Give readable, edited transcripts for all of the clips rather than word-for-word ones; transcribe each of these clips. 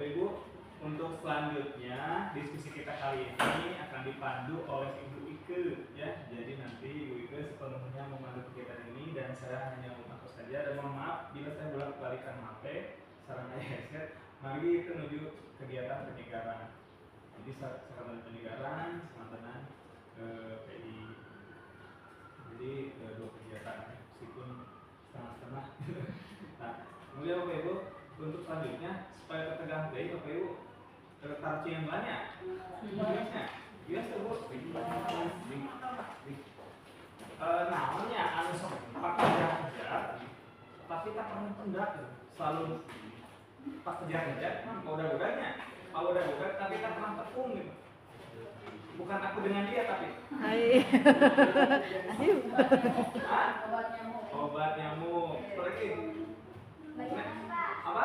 Bapak Ibu, untuk selanjutnya diskusi kita kali ini akan dipandu oleh Ibu Ike ya. Jadi nanti Ibu Ike sepenuhnya memandu kegiatan ini dan saya hanya mengatur saja. Dan mohon maaf bila saya bolak-balikan HP, saran headset. Mari kita menuju kegiatan penyegaran. Jadi sarana penyegaran semantanan PI. Jadi dua kegiatan meskipun setengah-setengah. Nah, kemudian Bapak Ibu, untuk selanjutnya supaya tertegang baik Bapak Ibu tarci yang banyak. Biasa Bu. Namanya anu sok pakai kejar, tapi tak pernah pendak selalu pas kejar-kejar udah-udahnya. Kalau udah tapi tak pernah tepung gitu. Bukan aku dengan dia tapi. Obat nyamuk. Seperti itu. Apa?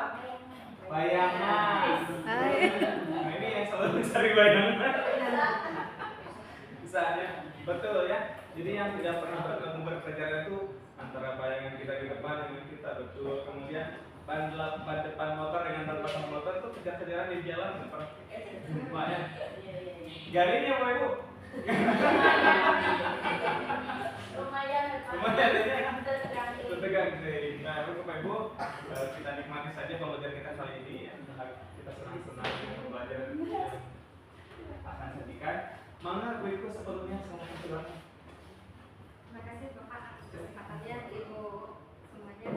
Bayangan. Nah, ini yang selalu mencari bayangan. Misalnya, betul ya. Jadi yang tidak pernah bertemu berkejaran itu antara bayangan kita di depan dengan kita, betul. Kemudian ban depan motor dengan ban belakang motor itu kejar-kejaran di jalan seperti ya. Garingnya Pak Ibu. Lumayan ya. Tertegang sih. Nah, Bapak Ibu, kita nikmati saja pembelajaran kita kali ini ya. Kita senang-senang dengan pembelajaran yang akan sajikan. Mangga Bu Iku sepenuhnya silakan silakan. Terima kasih Bapak atas kesempatannya, Ibu semuanya.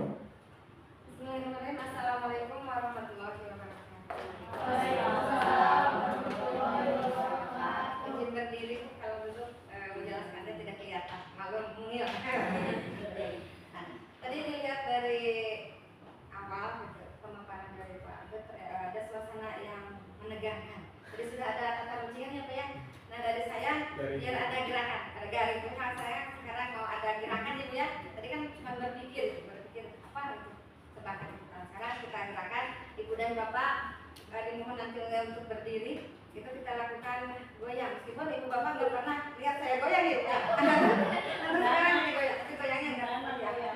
Bismillahirrahmanirrahim. Assalamualaikum warahmatullahi wabarakatuh. Waalaikumsalam warahmatullahi wabarakatuh. Izin berdiri kalau duduk menjelaskannya tidak kelihatan, malu mungil. Tadi dilihat dari awal gitu, pemaparan dari Pak Albert, ada suasana yang menegangkan. Jadi sudah ada kata kuncinya Pak ya. Nah dari saya biar ada gerakan, ada garis besar saya sekarang mau ada gerakan Ibu ya. Tadi kan cuma berpikir apa gitu. Sepakat. Sekarang kita gerakan Ibu dan Bapak dimohon nanti untuk berdiri. Itu kita lakukan goyang. Meskipun Ibu Bapak nggak pernah lihat saya goyang ya. Nanti sekarang ini goyang, tapi goyangnya nggak pernah ya.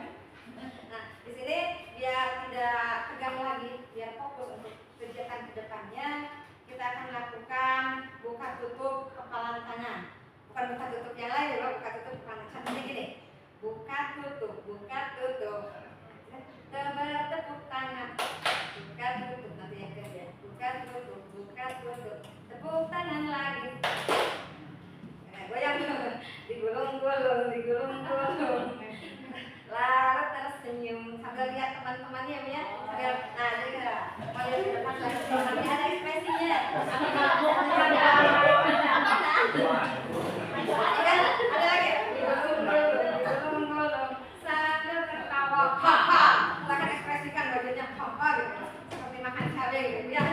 Nah di sini biar tidak tegang lagi, biar fokus untuk kegiatan kedepannya. Kita akan lakukan buka tutup kepalan tangan. Bukan buka tutup yang lain ya, buka tutup kepalan tangan. Contohnya gini, buka tutup. Bertepuk tangan. Buka tutup nanti yang kedua. Buka tutup. Tepuk tangan lagi. Goyang digulung. Lalu tersenyum sambil lihat teman-temannya ya. Nah, jadi mau lihat ke depan lagi. Nanti ada ekspresinya. Ada lagi. Digulung sambil tertawa. Ha. Kita akan ekspresikan wajahnya ha gitu. Seperti makan cabai gitu ya.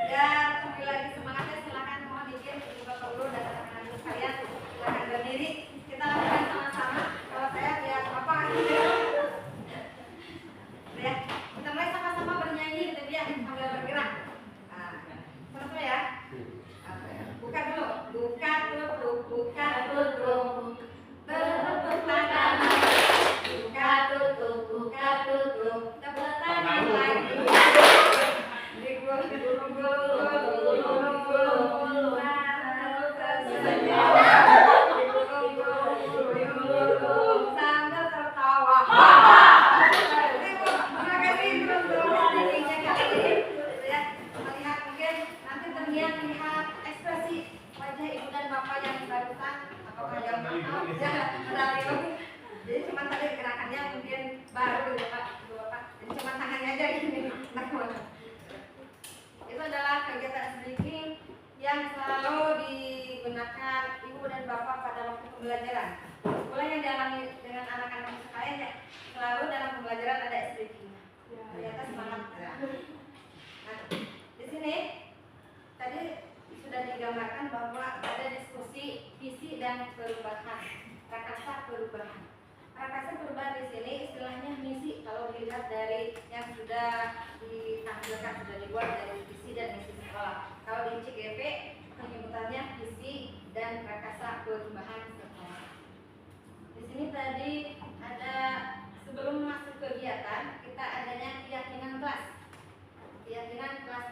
Dan kembali lagi semangatnya silakan mohon izin Ibu Bapak Guru dan anak-anak sekalian silakan berdiri. Kita lakukan sama-sama. Kalau saya lihat Bapak ya, kita mulai sama-sama bernyanyi gitu ya sambil bergerak. Nah, sama-sama ya. Buka dulu. Buka tutup. Bertepuk tangan. Buka tutup. Tepuk tangan lagi. Sambil tertawa. Terima kasih untuk nyanyinya kali ini. Melihat mungkin nanti terlihat melihat ekspresi wajah Ibu dan Bapak yang barusan apakah yang jadi cuma tadi gerakannya mungkin baru ya Pak, Ibu Bapak. Jadi cuma tangannya aja gini. Itu adalah kegiatan speaking yang selalu digunakan Ibu dan Bapak pada waktu pembelajaran. Sekolah yang dialami dengan anak-anak sekalian ya, selalu dalam pembelajaran ada speaking. Ternyata semangat. Nah, di sini tadi sudah digambarkan bahwa ada diskusi visi dan perubahan, prakasa perubahan. Prakasa perubahan di sini istilahnya misi kalau dilihat dari yang sudah ditampilkan, sudah dibuat dari visi dan misi sekolah. Kalau di CGP penyebutannya visi dan prakasa perubahan sekolah. Di sini tadi ada sebelum masuk kegiatan kita adanya keyakinan kelas. Keyakinan kelas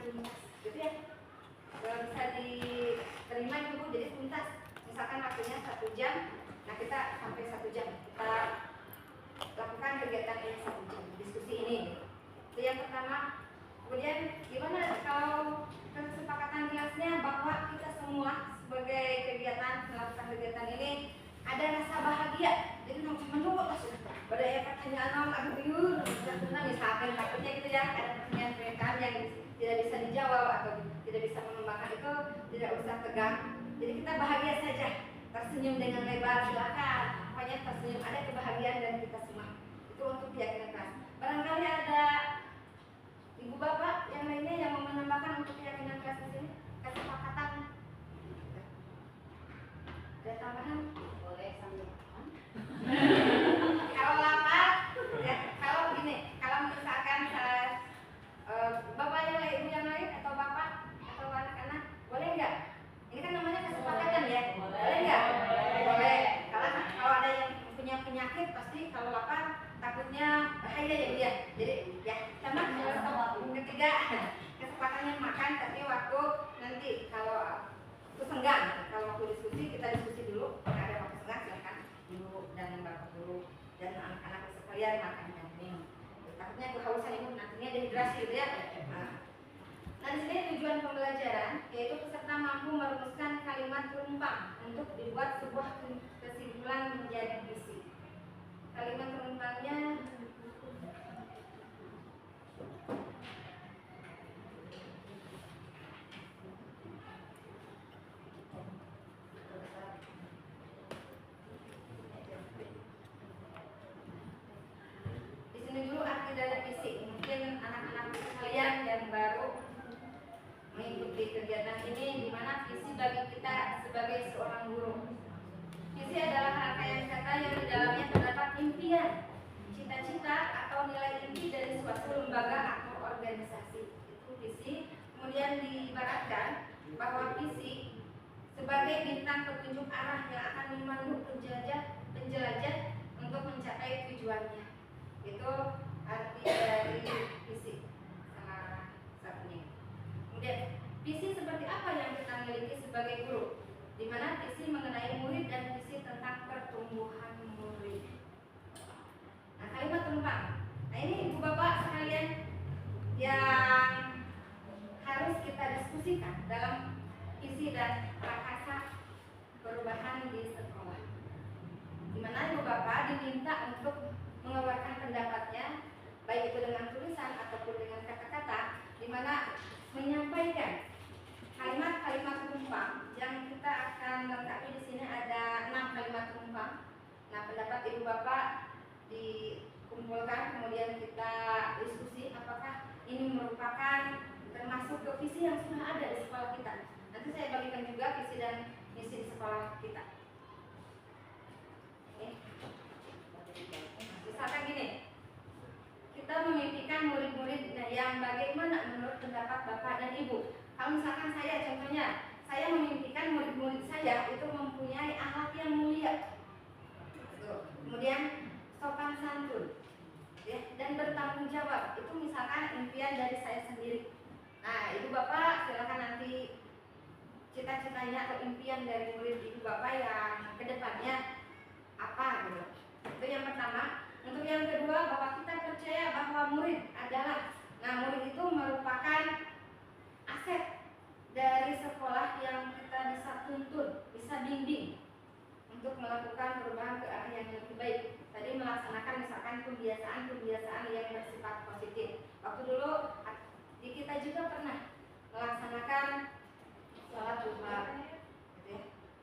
tuntas, gitu ya. Bisa diterima itu Bu, jadi tuntas. Misalkan waktunya 1 jam, nah kita sampai 1 jam kita lakukan kegiatan ini 1 jam, diskusi ini. Itu yang pertama. Kemudian gimana kalau kesepakatan kelasnya bahwa kita semua sebagai kegiatan melakukan kegiatan ini ada rasa bahagia, jadi menurut pada pertanyaan agak bingung, misalkan takutnya gitu ya, ada pertanyaan yang tidak bisa dijawab atau tidak bisa mengembangkan itu tidak usah tegang, jadi kita bahagia saja, tersenyum dengan lebar silakan, pokoknya tersenyum, ada kebahagiaan dari kita semua. Itu untuk keyakinan kelas. Barangkali ada ibu bapak yang lainnya yang mau menambahkan untuk keyakinan kelas di sini, kesepakatan. Ada tambahan? Boleh sambil kalau lapar, ya, kalau gini, kalau misalkan bapak yang lain, ibu yang lain, atau bapak atau anak-anak, boleh nggak? Ini kan namanya kesepakatan ya, boleh nggak? Boleh. Kalau ada yang punya penyakit, pasti kalau lapar takutnya bahaya ya Bu ya. Jadi ya sama ketiga kesempatannya makan, tapi waktu nanti kalau itu senggang, kalau waktu diskusi kita diskusi dulu, ada waktu senggang silakan dulu dan bapak dulu dan anak-anak sekalian makan dan minum. Takutnya kehausan ibu nantinya dehidrasi gitu ya. Nah di sini tujuan pembelajaran yaitu peserta mampu merumuskan kalimat penumpang untuk dibuat sebuah kesimpulan menjadi visi. Kalimat penumpangnya di sini dulu arti dari visi. Mungkin anak-anak sekalian yang baru mengikuti kegiatan ini, di mana visi bagi kita sebagai seorang guru. Visi adalah rangkaian kata yang di dalamnya terdapat impian, cita-cita atau nilai inti dari suatu lembaga atau organisasi. Itu visi. Kemudian diibaratkan bahwa visi sebagai bintang petunjuk arah yang akan memandu penjelajah untuk mencapai tujuannya. Itu arti dari visi salah satunya. Kemudian visi seperti apa yang kita miliki sebagai guru, di mana visi mengenai murid dan visi tentang pertumbuhan murid. Nah, kalimat penumpang. Nah, ini ibu bapak sekalian yang harus kita diskusikan dalam visi dan prakasa perubahan di sekolah. Di mana ibu bapak diminta untuk mengeluarkan pendapatnya, baik itu dengan tulisan ataupun dengan kata-kata, di mana menyampaikan kalimat-kalimat penumpang yang kita akan lengkapi di sini ada 6 kalimat penumpang. Nah, pendapat ibu bapak dikumpulkan, kemudian kita diskusi apakah ini merupakan termasuk ke visi yang sudah ada di sekolah kita. Nanti saya bagikan juga visi dan misi di sekolah kita. Misalkan gini, kita memimpikan murid-murid yang bagaimana menurut pendapat bapak dan ibu. Kalau misalkan saya, contohnya, saya memimpikan murid-murid saya itu mempunyai akhlak yang mulia, kemudian sopan santun, ya, dan bertanggung jawab. Itu misalkan impian dari saya sendiri. Nah, ibu bapak silakan nanti cita-citanya atau impian dari murid ibu bapak yang kedepannya apa gitu. Itu yang pertama. Untuk yang kedua, bahwa kita percaya bahwa murid adalah, nah murid itu merupakan aset dari sekolah yang kita bisa tuntun, bisa bimbing untuk melakukan perubahan ke arah yang lebih baik. Tadi melaksanakan misalkan kebiasaan-kebiasaan yang bersifat positif. Waktu dulu di kita juga pernah melaksanakan sholat duha, gitu ya.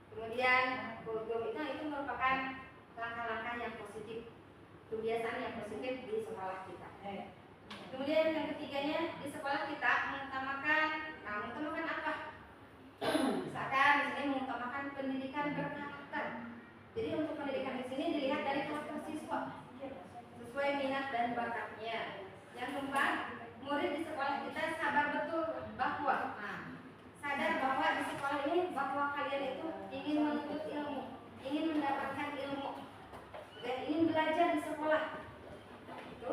Kemudian kultum itu merupakan langkah-langkah yang positif, kebiasaan yang positif di sekolah kita. Kemudian yang ketiganya, di sekolah kita mengutamakan apa? Misalkan di sini mengutamakan pendidikan berkarakter. Jadi untuk pendidikan di sini dilihat dari karakter siswa sesuai minat dan bakatnya. Yang keempat, murid di sekolah kita sabar betul bahwa sadar bahwa di sekolah ini bahwa kalian itu ingin menuntut ilmu, ingin mendapatkan ilmu, dan ingin belajar di sekolah. Itu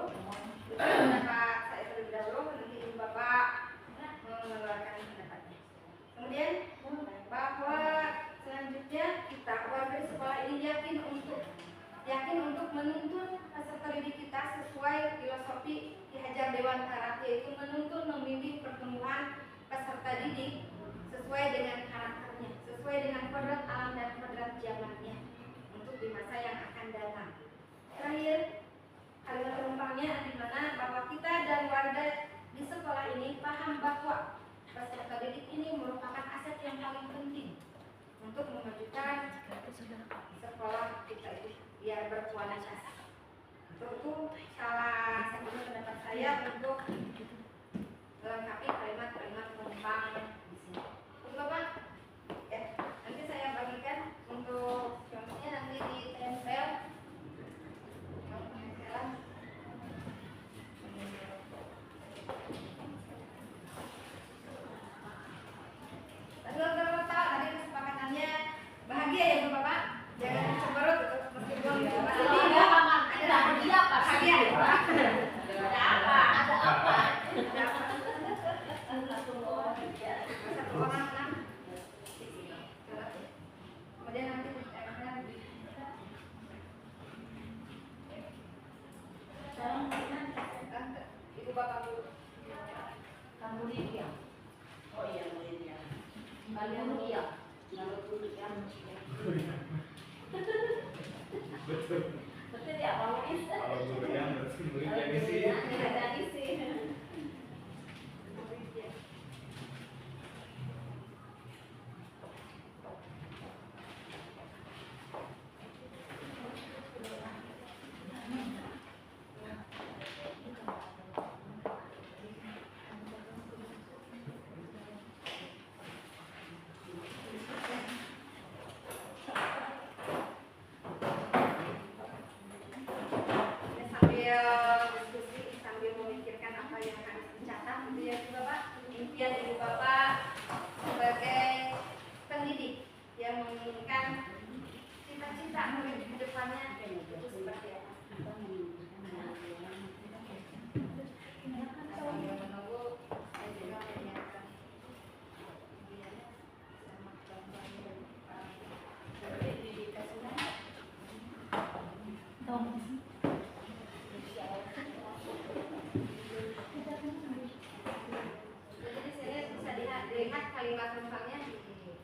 pendapat saya terlebih dahulu. Nanti ibu bapak yakin untuk menuntun peserta didik kita sesuai filosofi Ki Hajar Dewantara, yaitu menuntun membimbing pertumbuhan peserta didik sesuai dengan karakternya, sesuai dengan kodrat alam dan kodrat zamannya untuk di masa yang akan datang. Terakhir, kalimat penumpangnya di mana bahwa kita dan warga di sekolah ini paham bahwa peserta didik ini merupakan aset yang paling penting untuk memajukan sekolah kita itu biar berkualitas. Itu salah satu pendapat saya untuk melengkapi kalimat-kalimat penumpang di sini. Untuk Bapak, ya, nanti saya bagikan untuk contohnya nanti ditempel. Tadi kesepakatannya bahagia ya Bapak, jangan cemberut meskipun masih ada bahagia. Ada apa? Satu orang kan? Kemudian nanti ditempel. Ibu Bapak Bu. Kamu Lydia. Oh iya Lydia. Kalian Lydia. Betul ya, Pak Luis. Kalau Durian berarti Durian jadi sih. Jadi sih. Sambil memikirkan apa yang harus dicatat gitu ya Ibu Bapak, impian Ibu Bapak sebagai pendidik yang menginginkan cita-cita murid di depannya itu seperti apa? Sambil menunggu saya juga menyiapkan impiannya sama contohnya dari pendidikan sudah. Lihat kalimat penumpangnya di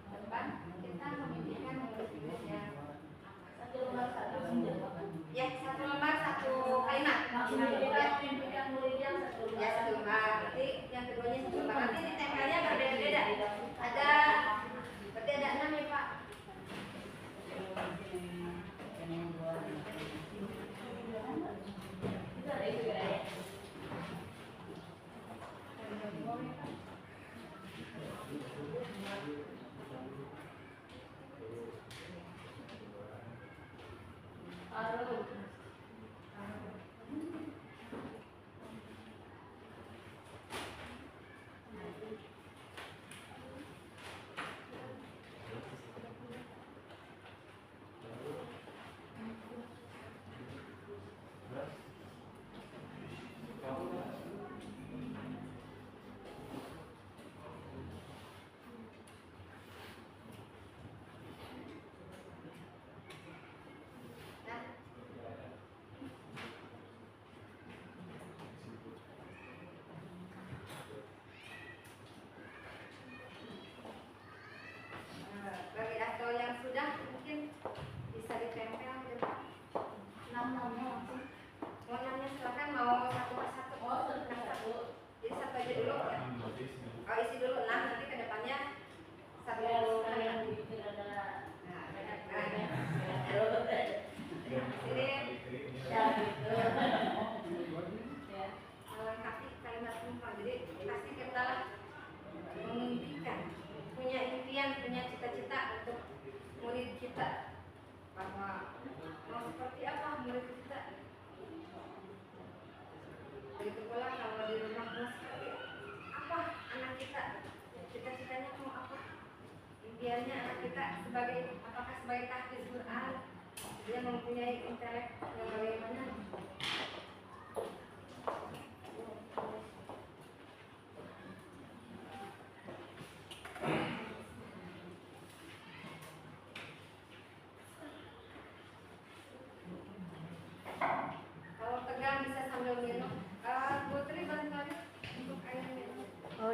depan, kita memimpikan murid-murid yang Satu lembar satu. ya satu lembar satu kalimat. Memimpikan murid yang satu lembar. Ya satu lembar. Nanti yang keduanya satu lembar. Nanti di tempelnya berbeda-beda. Ada berarti ada 6 ya Pak. Bagi atau yang sudah mungkin bisa ditempel di depan. 6-6-nya langsung. Mau nanya silakan, mau satu persatu. Oh, satu. Jadi satu aja dulu ya. Oh isi dulu 6, nanti ke depannya satu kalimat. Nah, sini melengkapi kalimat penumpang. Jadi pasti kita memimpikan, punya impian, punya cita-cita untuk murid kita, bahwa mau seperti apa murid kita. Begitu pula kalau di rumah mau seperti apa anak kita, cita-citanya mau apa, impiannya anak kita sebagai apakah sebagai tahfiz Quran, dia mempunyai intelek yang bagaimana.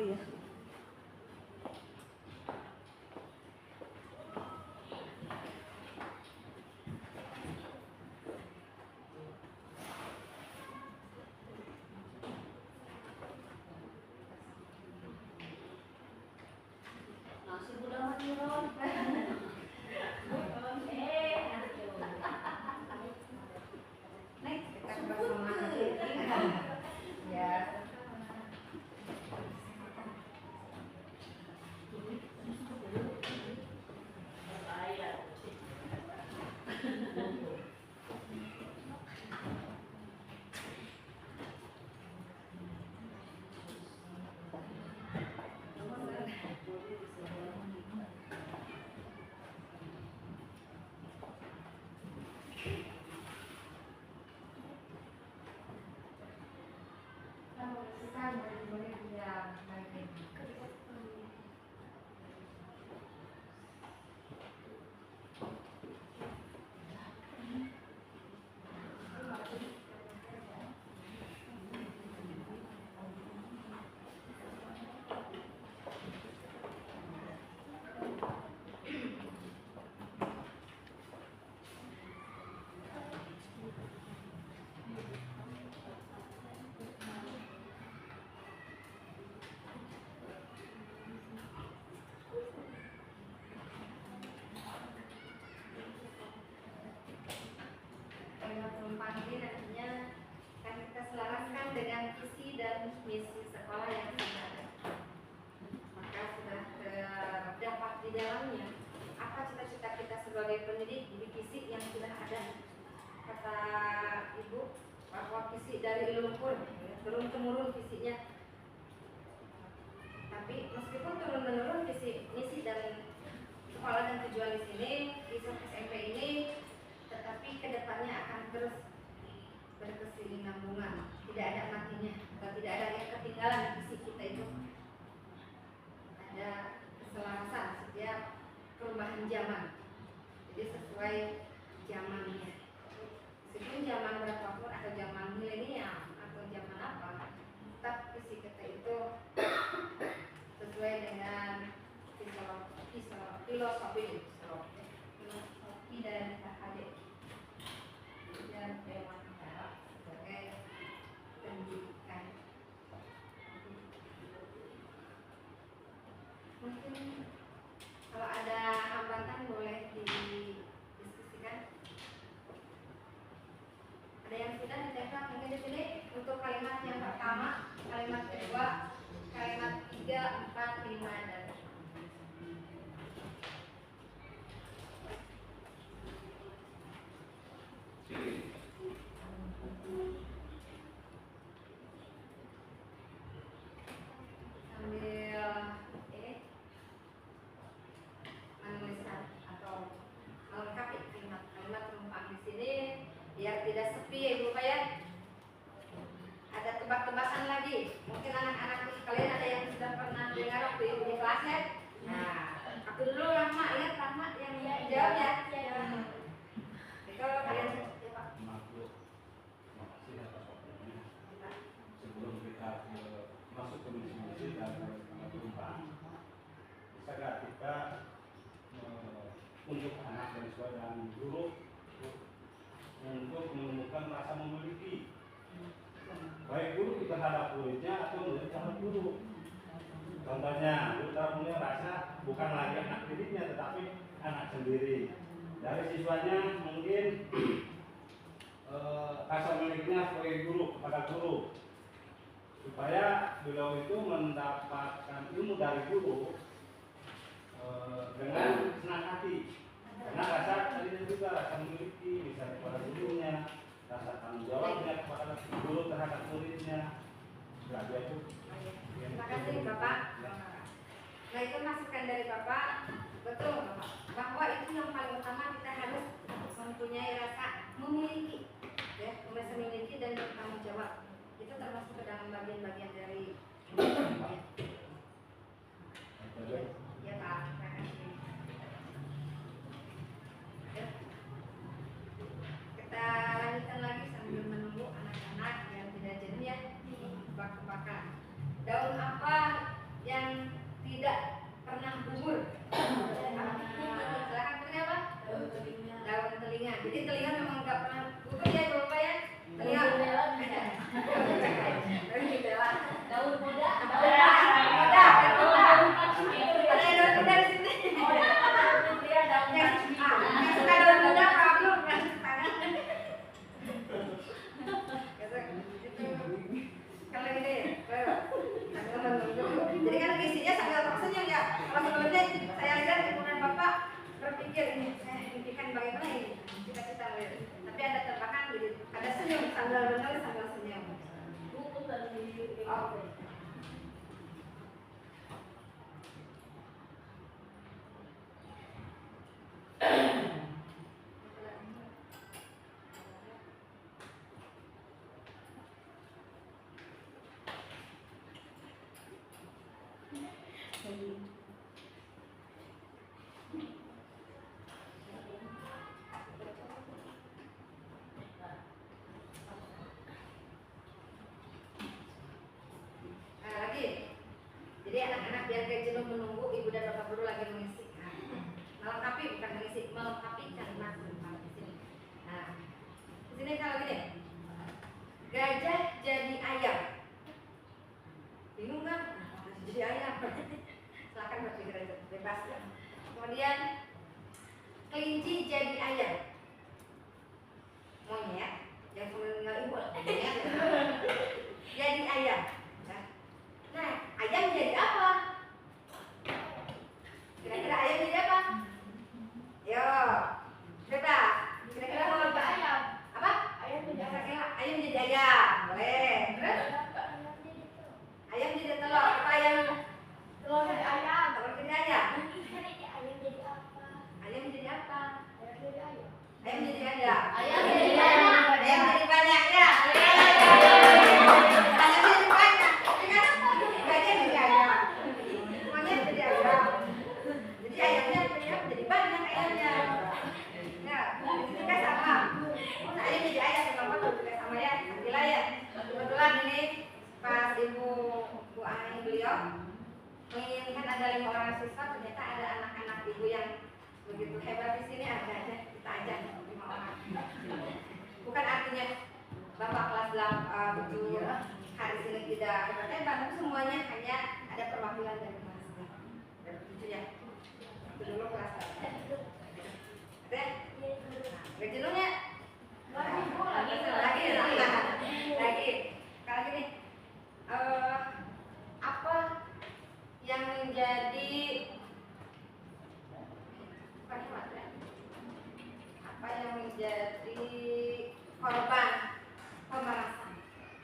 iya. Nasi udah mati Ron. Next kita ke bersama ya. Penumpang ini nantinya akan kita selaraskan dengan visi dan misi sekolah yang sudah ada. Maka sudah terdapat di dalamnya apa cita-cita kita sebagai pendidik di visi yang sudah ada. Kata Ibu bahwa visi dari leluhur turun temurun visinya. Tapi meskipun turun menurun visi, misi dan sekolah dan tujuan di sini, di SMP ini, tetapi kedepannya akan terus berkesinambungan, tidak ada matinya, atau tidak ada yang ketinggalan visi kita itu. Ada keselarasan setiap perubahan zaman, jadi sesuai zamannya. Meskipun zaman berapapun atau zaman milenial atau zaman apa, tetap visi kita itu sesuai dengan filosofi dan KHD dan tema negara sebagai pendidikan. Mungkin kalau ada hambatan boleh didiskusikan. Ada yang sudah dicatat mungkin di sini untuk kalimat yang pertama, kalimat kedua, kalimat 3, 4, 5 dan sambil menuliskan atau melengkapi kalimat penumpang di sini biar tidak sepi ya Ibu Pak ya. Ada tebak-tebakan lagi. Mungkin anak-anak kalian ada yang sudah pernah dengar waktu Ibu di kelas ya. Nah, aku dulu Rahma ya, Rahma yang jawab ya. Kalau kalian ya Pak. Sebelum kita masuk ke misi dan penumpang, bisakah kita untuk anak dan siswa dan guru untuk menemukan rasa memiliki, baik guru terhadap muridnya atau murid terhadap guru. Contohnya, guru terhadap muridnya rasa bukan lagi anak didiknya tetapi anak sendiri. Dari siswanya mungkin rasa memilikinya sebagai guru kepada guru, supaya beliau itu mendapatkan ilmu dari guru dengan senang hati. Karena rasa tadi juga rasa memiliki bisa kepada gurunya, rasa tanggung jawabnya kepada guru terhadap muridnya. Berarti itu. Terima kasih Bapak. Nah itu masukan dari Bapak, betul Bapak. Bahwa itu yang paling utama kita harus mempunyai rasa memiliki, ya, rasa memiliki dan bertanggung jawab. Itu termasuk ke dalam bagian-bagian dari ya Pak. Terima kasih. Ya. Kita lanjutkan lagi sambil menunggu anak-anak yang tidak jenuh ya, tebak-tebakan. Daun apa sambil renung sambil senyum. Buku dari Oke. Nah, lagi. Jadi anak-anak biar gak jenuh menunggu, ibu dan bapak guru lagi mengisi. Melengkapi bukan mengisi, melengkapi kalimat di sini. Nah, di sini kalau gini, gajah jadi ayam. Bingung kan? Gajah jadi ayam. Silakan berpikir aja, bebas ya. Kemudian kelinci jadi ayam. Monyet yang meninggal ibu, monyet jadi ayam. Nah, ayam jadi apa? Kira-kira ayam jadi apa? Yo, bebas. Kira-kira mau apa? ayam. Apa? Ayam jadi Kira-kira ayam jadi ayam, boleh. Terus ayam jadi telur. Apa ayam? telur jadi ayam. Telur jadi ayam. Ayam jadi apa? Ayam jadi apa? Ayam jadi ayam. Ayam jadi ayam. Ayam jadi banyak. Ayam jadi banyak ya. Ayam jadi banyak. Gajah jadi ayam. Monyet jadi ayam. Jadi ayamnya jadi banyak ayamnya. Ya, ini kan sama. Nah, ayam jadi ayam kenapa juga sama ya? Gila ya. Kebetulan ini pas ibu Bu Ani beliau menginginkan ada 5 orang siswa, ternyata ada anak-anak ibu yang begitu hebat di sini, ada aja kita ajak 5 orang. Bukan artinya bapak kelas 7 hari ini tidak hebat, tapi semuanya hanya ada perwakilan dari kelas 7 ya. Itu dulu kelas 8. Ada? Gak jenuhnya? Lagi. Kalau gini, apa yang menjadi apa yang menjadi korban pemerasan?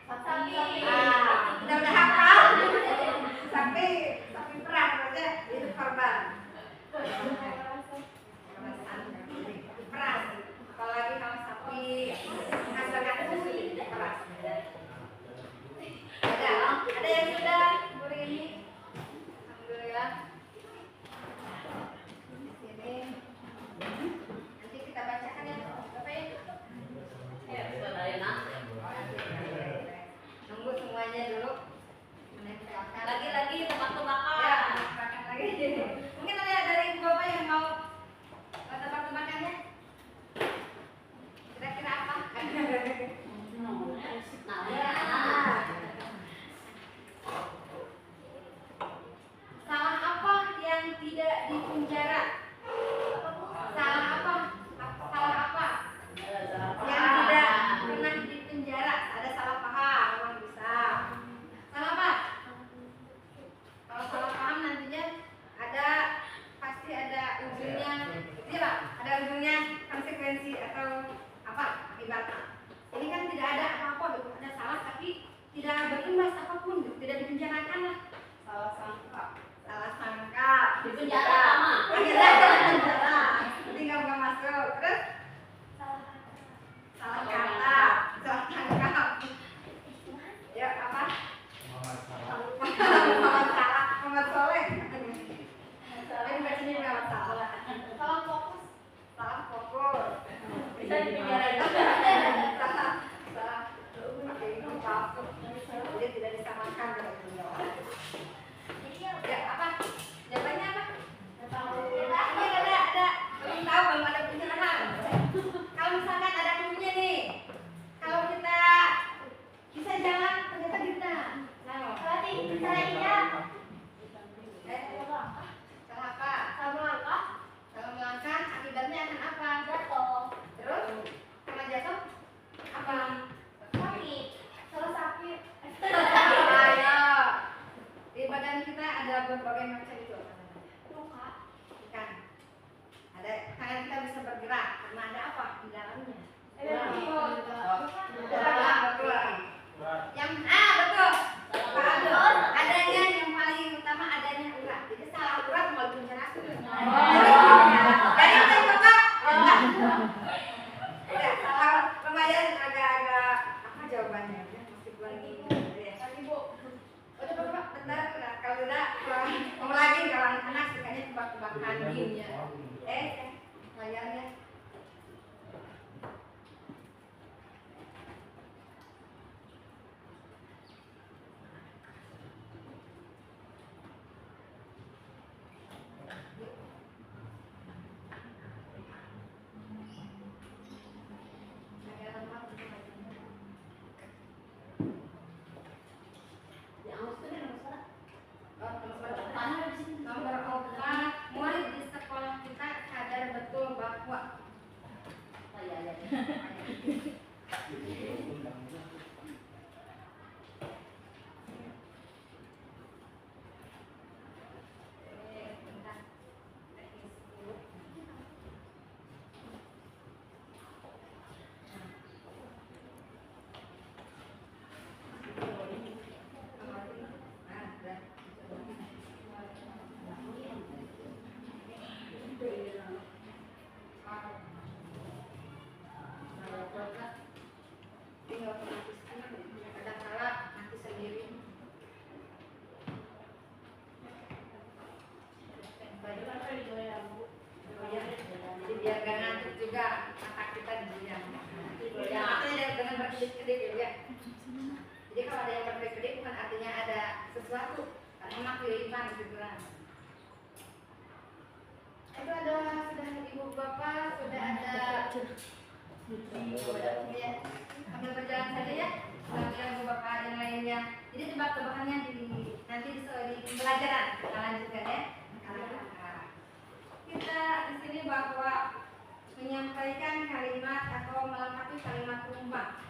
Sapi. Udah hafal. Sapi perang aja itu korban. Pemerasan, peras. Apalagi kalau sapi hasilkan susu jadi peras. Ada yang sudah hari ini? Alhamdulillah. Di sini nanti kita bacakan ya, Bapak ya. Ya, sudah ya, Nak. Nunggu semuanya dulu. Menempelkan. Lagi-lagi Ya, tebak-tebakan. tebakan lagi. Mungkin ada dari ibu bapak yang mau tebak-tebakannya? Kira-kira apa? Nah, Salah apa yang tidak dipenjara? Salah apa? Salah apa? Yang tidak pernah dipenjara? Ada salah paham, memang bisa. Salah apa? Kalau salah paham nantinya pasti ada ujungnya. Iya Pak, ada ujungnya konsekuensi atau apa akibatnya. Ini kan tidak ada apa-apa gitu. Ada salah tapi tidak berimbas apapun gitu. Tidak dipenjarakan lah. Salah sangka. di penjara lama. Akhirnya di penjara. Tinggal nggak masuk. Terus salah kata, salah tangkap. Ya apa? Muhammad Soleh. Soleh bacanya nggak salah. Salah fokus. Salah fokus. Bisa di penjara juga. Salah pakai apa? Jadi tidak disamakan dengan beliau. Ya apa? Jawabannya apa? Ini ada. Belum tahu, belum ada pencerahan. Kalau misalkan ada cluenya nih, kalau kita bisa jalan, ternyata kita. Nah, Berarti saya iya. salah apa? Salah melangkah. Kalau melangkah, akibatnya akan apa? Jatuh. Terus, karena jatuh, apa? Sakit. Salah sakit. Ayo. Di badan kita ada berbagai macam itu. Luka. Bukan. Ada tangan kita bisa bergerak karena ada apa di dalamnya? Betul. Yang betul. Betul. Adanya yang paling utama adanya urat. Jadi salah urat mau bicara aku. Jadi kita coba. Ya, salah lumayan agak-agak apa jawabannya ya? Meskipun ya. Udah Bapak, bentar. Nah, kalau udah mau lagi kalau anak sukanya tebak-tebakan game ya. Lumayan ya. Nomor 4, murid di sekolah kita sadar betul bahwa kadang-kala nanti sendiri. Jadi biar gak ngantuk juga mata kita diam. Ya, makanya dengan berkedip-kedip ya. Jadi kalau ada yang berkedip-kedip bukan artinya ada sesuatu, karena mak kelipan gitu kan. Itu ada sudah ibu bapak, sudah ada ya. Sambil berjalan saja ya, sambil ibu bapak yang lainnya. Jadi tebak-tebakannya nanti di pembelajaran kita lanjutkan ya. Kita di sini bahwa menyampaikan kalimat atau melengkapi kalimat rumah.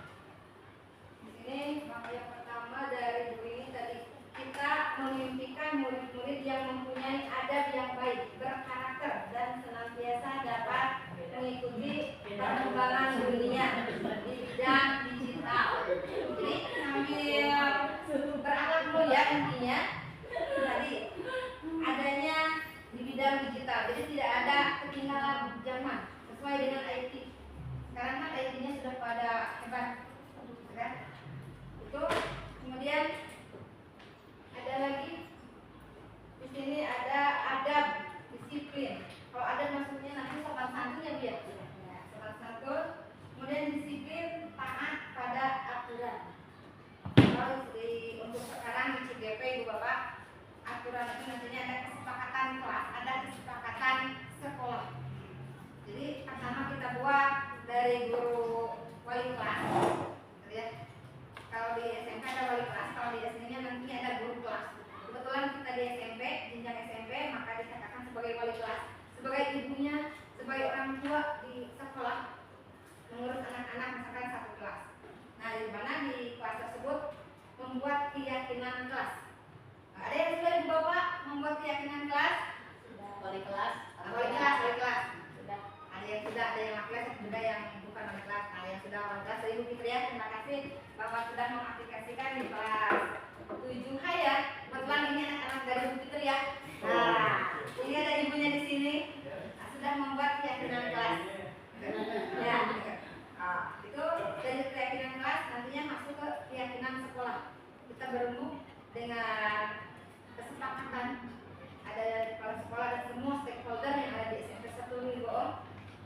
Di sini bahwa yang pertama dari buku ini tadi kita memimpikan murid-murid yang mempunyai adab yang baik, berkarakter dan senantiasa dapat mengikuti perkembangan dunia di bidang digital. Jadi sambil berakhlak mulia intinya tadi adanya di bidang digital. Jadi tidak ada ketinggalan zaman sesuai dengan IT. Sekarang kan IT-nya sudah pada hebat, kan? Itu kemudian ada lagi di sini ada adab disiplin. Kalau adab maksudnya nanti sopan santun ya biar sopan santun. Kemudian disiplin taat pada aturan. Kalau untuk sekarang di CGP ibu bapak aturan itu nantinya ada kesepakatan kelas, ada kesepakatan sekolah. Jadi pertama kita buat dari guru wali kelas, ya. Kalau di SMP ada wali kelas, kalau di SD-nya nanti ada guru kelas. Kebetulan kita di SMP, jenjang SMP, maka dikatakan sebagai wali kelas, sebagai ibunya, sebagai orang tua di sekolah, mengurus anak-anak misalkan satu kelas. Nah, di mana di kelas tersebut membuat keyakinan kelas. Nah, ada yang sudah ibu bapak membuat keyakinan kelas? Wali kelas. Wali kelas. Sudah. Ada yang sudah, ada yang wali kelas, ada yang bukan wali kelas. Nah, yang sudah wali kelas, Ibu Fitria, terima kasih bapak sudah mengaplikasikan di kelas 7H ya. Kebetulan ini anak-anak dari Ibu Fitria. Nah, ini ada ibunya di sini. Nah, sudah membuat keyakinan kelas. Ya. Itu dari keyakinan kelas nantinya masuk ke keyakinan sekolah. Kita berembuk dengan kesepakatan ada dari kepala sekolah dan semua stakeholder yang ada di SMP 1 Minggo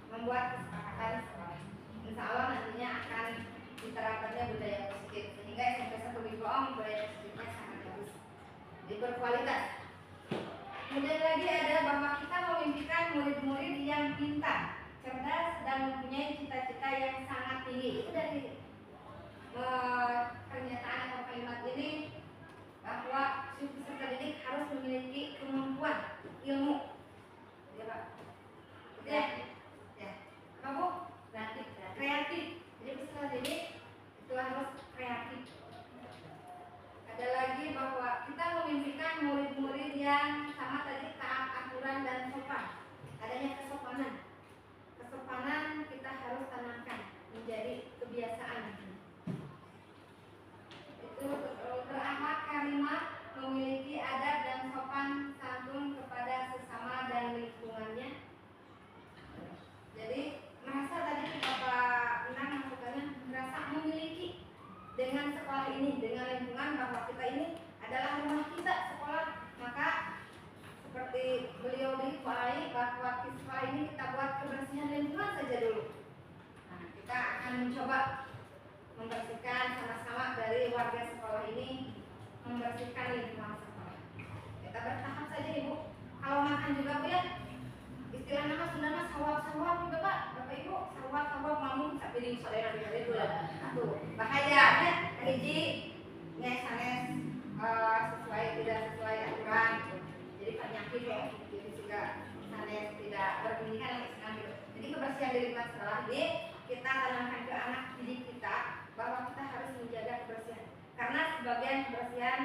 membuat kesepakatan sekolah. Insya Allah nantinya akan diterapkannya budaya positif sehingga SMP 1 Minggo budaya positifnya sangat bagus, jadi berkualitas. Kemudian lagi ada bahwa kita memimpikan murid-murid yang pintar, cerdas dan mempunyai cita-cita yang sangat tinggi. Itu dari pernyataan atau kalimat ini bahwa peserta didik harus memiliki kemampuan ilmu, ya Pak. Ya, ya. Apa Bu? Kreatif. Jadi peserta didik itu harus kreatif. Ada lagi bahwa kita memimpikan murid-murid yang sama tadi taat aturan dan sopan. Adanya kesopanan. Kesopanan kita harus tanamkan menjadi Bu Ai bahwa kisah ini kita buat kebersihan lingkungan saja dulu. Nah, kita akan mencoba membersihkan sama-sama dari warga sekolah ini, membersihkan lingkungan sekolah. Kita bertahap saja Ibu. Kalau makan juga Bu ya, istilah nama Sunda sawap-sawap juga Pak, Bapak Ibu, sawap-sawap mamun sampai di saudara itu lah. Tuh, bahaya ya, hiji sanes sesuai tidak sesuai aturan. Jadi penyakit ya, jadi juga sanes tidak berpendidikan gitu. Jadi kebersihan di lingkungan sekolah ini kita tanamkan ke anak didik kita bahwa kita harus menjaga kebersihan. Karena sebagian kebersihan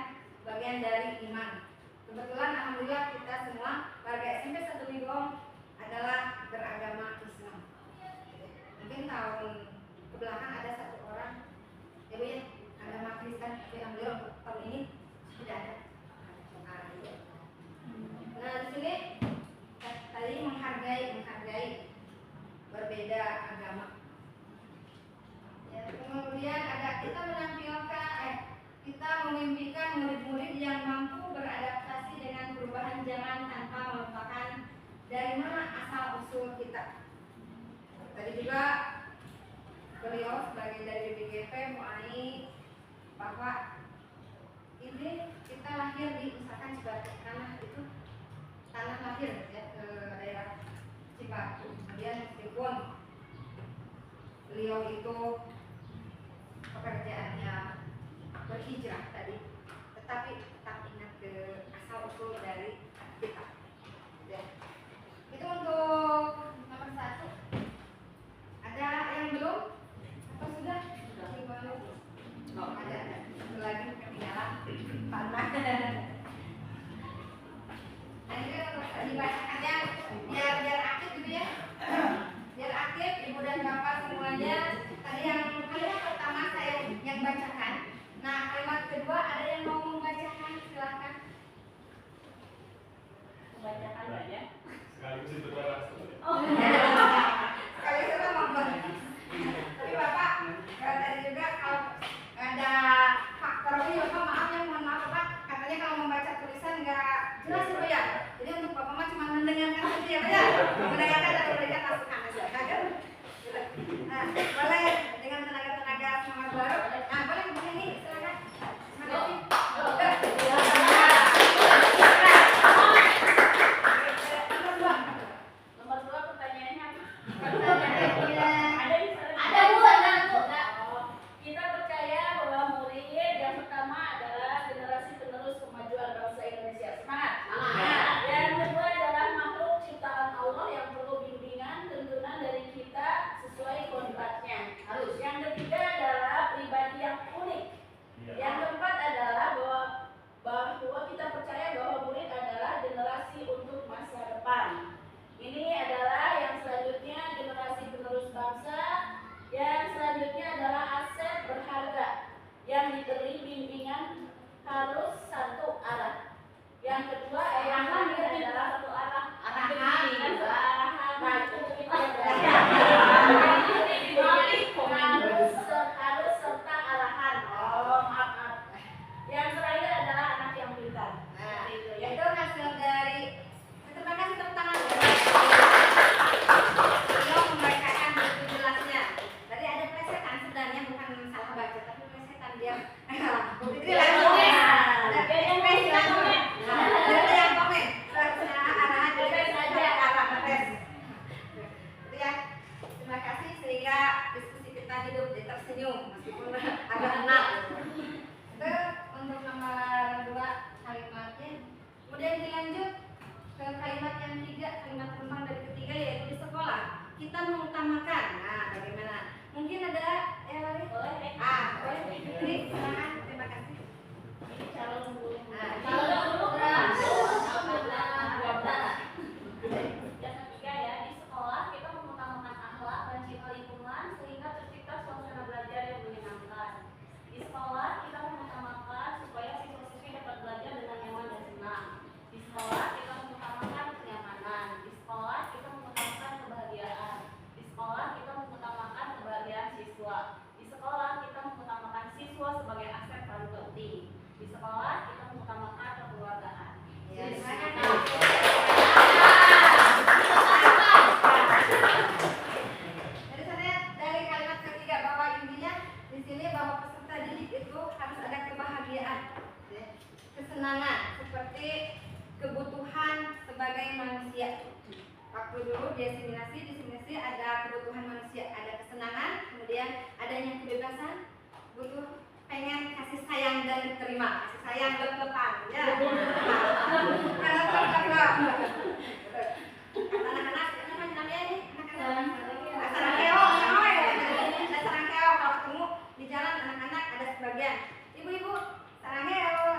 bagian dari iman. Kebetulan alhamdulillah kita semua warga SMP 1 Ligong adalah beragama Islam. Mungkin tahun kebelakang ada satu orang ya Bu ya, agama Kristen, tapi alhamdulillah tahun ini tidak ada. Nah di sini tadi menghargai berbeda agama. Ya, kemudian ada kita menampilkan kita memimpikan murid-murid yang mampu beradaptasi dengan perubahan zaman tanpa melupakan dari mana asal usul kita. Tadi juga beliau sebagai dari BGP Bu Ai bahwa ini kita lahir di usahakan Cibatu, tanah lahir ya, ke daerah Cibatu. Kemudian meskipun beliau itu pekerjaannya berhijrah tadi, tetapi tetap ingat ke asal usul dari kita. Ya. Itu untuk nomor 1. Ada yang belum? Atau sudah? Oh, ada. Satu lagi ketinggalan. Panah. Nah ini kan untuk dibacakannya biar aktif gitu ya. Biar aktif Ibu dan Bapak semuanya. Tadi yang kalimat pertama saya yang bacakan. Nah kalimat kedua ada yang mau membacakan, silahkan. Membacakan saja. Sekaligus itu kelas. Sekali itu mau. Tapi Bapak tadi juga kalau ada faktor ini Bapak maaf ya, mohon maaf Bapak. Katanya kalau membaca tulisan nggak jelas ya Pak ya. Jadi untuk Bapak mah cuma mendengarkan saja ya Pak ya. Mendengarkan dan memberikan masukan saja. Nah, boleh dengan tenaga-tenaga semangat baru. Nah, boleh begini silakan. Terima kasih. sebagai manusia. Waktu dulu diseminasi ada kebutuhan manusia, ada kesenangan, kemudian adanya kebebasan, butuh pengen kasih sayang dan diterima, kasih sayang lep-lepan, ya. Anak-anak, namanya nih, anak-anak, sarangkeo, kalau ketemu di jalan anak-anak ada sebagian, ibu-ibu, sarangkeo,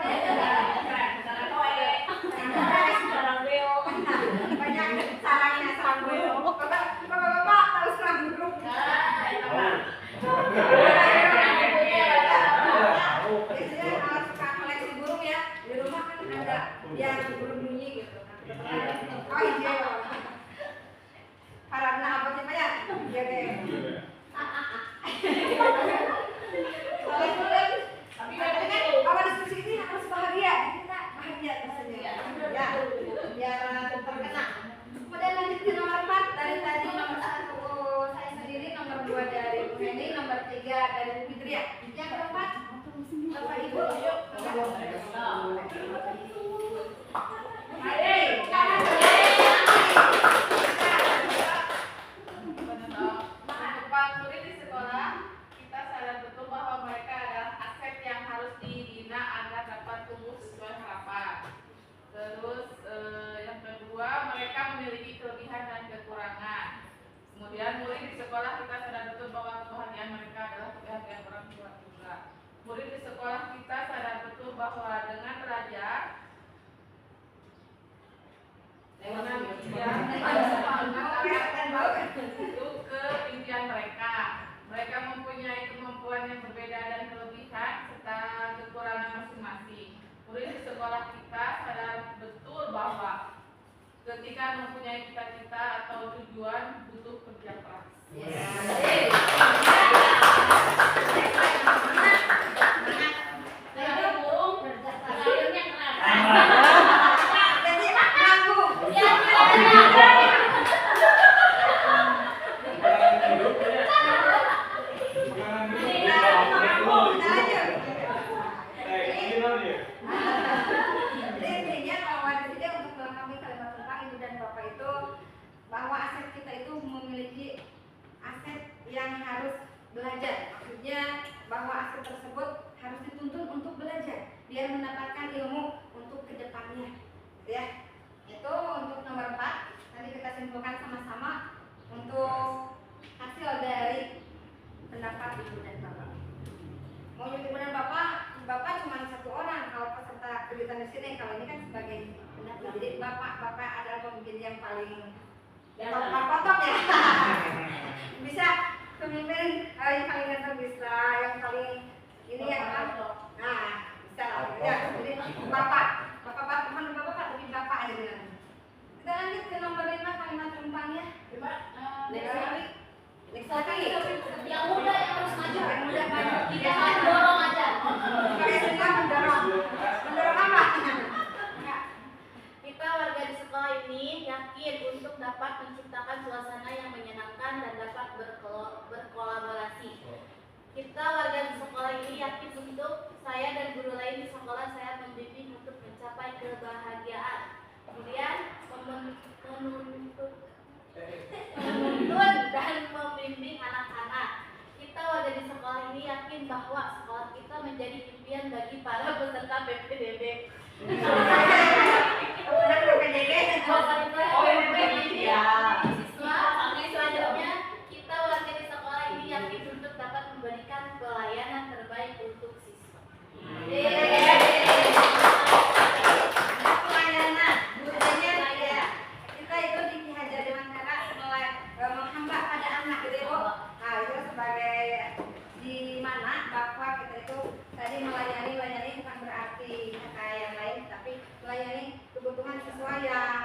banyak sarangnya, sarang burung, bapak-bapak tahu sarang burung, biasanya kalau suka koleksi burung ya, di rumah kan ada yang berbunyi gitu. Oh iya, karena apa sih Pak ya? Iya deh. Tapi kan awal diskusi ini harus bahagia, kita bahagia rasanya. Ya, biar terkena. Kemudian lanjut ke nomor 4, dari tadi nomor 1 saya sendiri, nomor 2 dari Bu Heni, nomor 3 dari Bu Fitria. Yang keempat, Bapak Ibu. Untuk murid di sekolah, kita sadar betul bahwa mereka adalah aset yang harus dibina agar dapat tumbuh sesuai harapan. Terus yang kedua, mereka memiliki kelebihan dan kekurangan. Kemudian murid di sekolah kita sadar betul bahwa kebahagiaan mereka adalah kebahagiaan orang tua juga. Murid di sekolah kita sadar betul bahwa dengan belajar itu ke impian mereka. Mereka mempunyai kemampuan yang berbeda dan kelebihan serta kekurangan masing-masing. Murid di sekolah kita sadar betul bahwa ketika mempunyai cita-cita atau tujuan butuh kerja keras. Bahwa aset kita itu memiliki aset yang harus belajar, maksudnya bahwa aset tersebut harus dituntun untuk belajar biar mendapatkan ilmu untuk kedepannya, ya. Itu untuk nomor 4. Nanti kita simpulkan sama-sama untuk hasil dari pendapat ibu dan bapak. Mau ibu dan bapak cuma 1 orang kalau peserta kegiatan di sini. Kalau ini kan sebagai pendapat, jadi bapak adalah pemimpin yang paling potong ya. Bisa pemimpin yang paling ganteng, bisa yang paling ini ya kan. Nah, bisa ya. Jadi bapak tapi bapak aja bilang. Kita lanjut ke nomor 5, kalimat rumpangnya. Next lagi. Yang muda yang harus maju. Yang muda maju. Jangan dorong aja. Pakai senang mendorong. Mendorong apa? Kita warga di sekolah ini yakin untuk dapat menciptakan suasana yang menyenangkan dan dapat berkolaborasi. Kita warga di sekolah ini yakin untuk saya dan guru lain di sekolah saya membimbing untuk mencapai kebahagiaan. Kemudian menuntun dan membimbing anak-anak. Kita warga di sekolah ini yakin bahwa sekolah kita menjadi impian bagi para peserta PPDB. Selanjutnya, kita warga di sekolah ini yakin untuk dapat memberikan pelayanan terbaik untuk siswa. Pelayanan, budaya ya. Kita itu dihajar dengan cara menghamba pada anak gitu ya, Bu. Nah, itu sebagai di mana bahwa kita itu tadi melayani bukan berarti kayak yang lain, tapi melayani kebutuhan siswa yang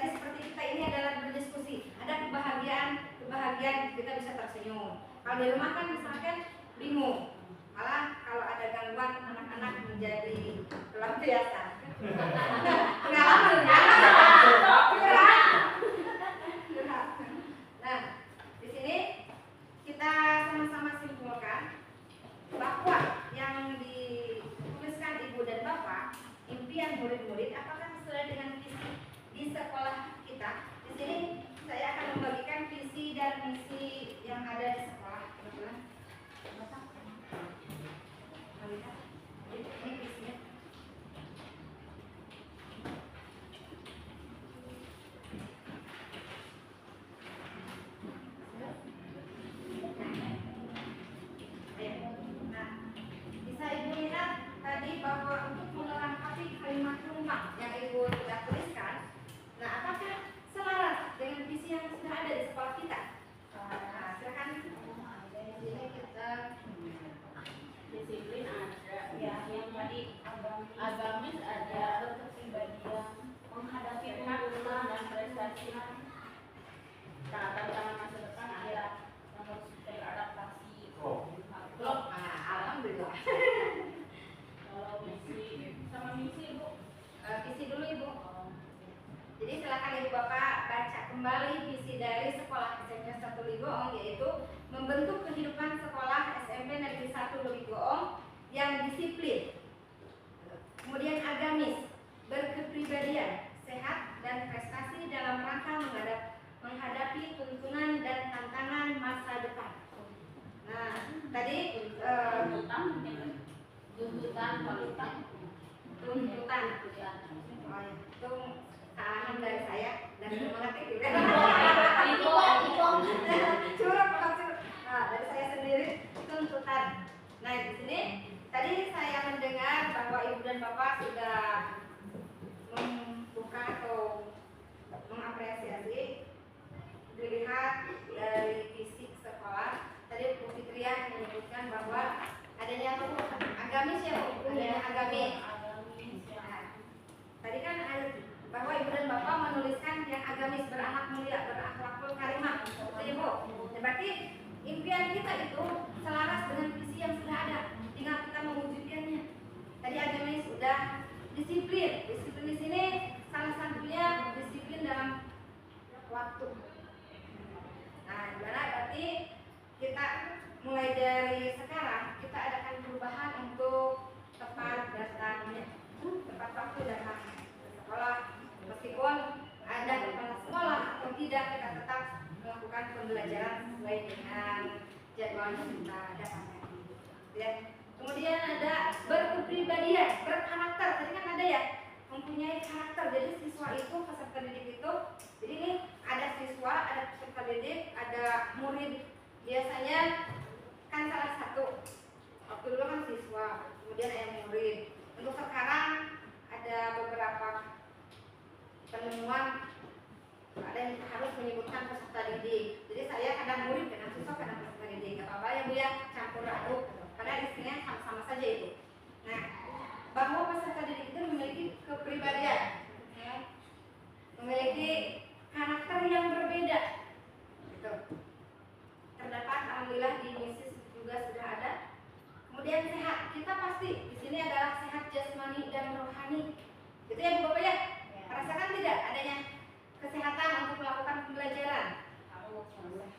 Jadi seperti kita ini adalah berdiskusi. Ada kebahagiaan kita bisa tersenyum. Kalau di rumah kan misalkan bingung. Malah kalau ada gangguan anak-anak menjadi pelampiasan. Pengalaman ya. Nah, di sini kita sama-sama simpulkan bahwa yang dituliskan ibu dan bapak, impian murid-murid, apakah sesuai dengan visi di sekolah kita? Di sini saya akan membagikan visi dan misi yang ada di sekolah. Kebetulan, ini visinya. Nah, bisa ibu lihat tadi bahwa untuk melengkapi kalimat rumah yang ibu sudah tuliskan, nah apakah selaras dengan visi yang sudah ada di sekolah kita? Nah, silakan. Di sini kita Disiplin ada, ya, yang tadi agamis ada, kepribadian, menghadapi tuntutan dan prestasi, nah tantangan masa depan ada yang harus beradaptasi. Blok, alhamdulillah. kalau misi sama misi bu, Visi dulu ibu. Jadi silakan ibu bapak baca kembali visi dari sekolah SMP 1 Ligoong, yaitu membentuk kehidupan sekolah SMP Negeri 1 Ligoong yang disiplin, kemudian agamis, berkepribadian, sehat dan prestasi dalam rangka menghadapi tuntunan dan tantangan masa depan. Nah, tadi tuntutan kualitas. tuntutan. Oh, ya. Itu kesalahan dari saya dan semangat juga. Curang. Nah, dari saya sendiri tuntutan. Nah, di sini tadi saya mendengar bahwa ibu dan bapak sudah membuka atau mengapresiasi, dilihat dari fisik sekolah. Tadi Bu Fitria menyebutkan bahwa adanya agamis ya Bu, adanya agamis. Nah, tadi kan ada bahwa ibu dan bapak menuliskan yang agamis, beranak mulia, berakhlakul karimah, betul ya Bu? Berarti impian kita itu selaras dengan visi yang sudah ada, tinggal kita mewujudkannya. Tadi agamis sudah disiplin. Disiplin di sini salah satunya disiplin dalam waktu. Nah, dimana berarti kita mulai dari sekarang kita adakan perubahan untuk tepat datangnya, tepat waktu datang ke sekolah. Meskipun ada kepala sekolah atau tidak, kita tetap melakukan pembelajaran sesuai dengan jadwal yang kita dapatkan. Ya. Kemudian ada berkepribadian, berkarakter. Tadi kan ada ya, mempunyai karakter. Jadi siswa itu, peserta didik itu, jadi ini ada siswa, ada peserta didik, ada murid. Biasanya kan salah satu, waktu dulu kan siswa, kemudian ada murid. Untuk sekarang ada beberapa penemuan, ada yang harus menyebutkan peserta didik. Jadi saya kadang murid, kadang siswa, kadang peserta didik. Gak apa-apa ya Bu ya, campur aduk, karena istrinya sama-sama saja itu. Nah, bahwa peserta didik itu memiliki kepribadian, ya, memiliki karakter yang berbeda. Gitu. Terdapat alhamdulillah di misi juga sudah ada. Kemudian sehat, kita pasti di sini adalah sehat jasmani dan rohani. Gitu ya Bu Bapak ya? Rasakan tidak adanya kesehatan untuk melakukan pembelajaran?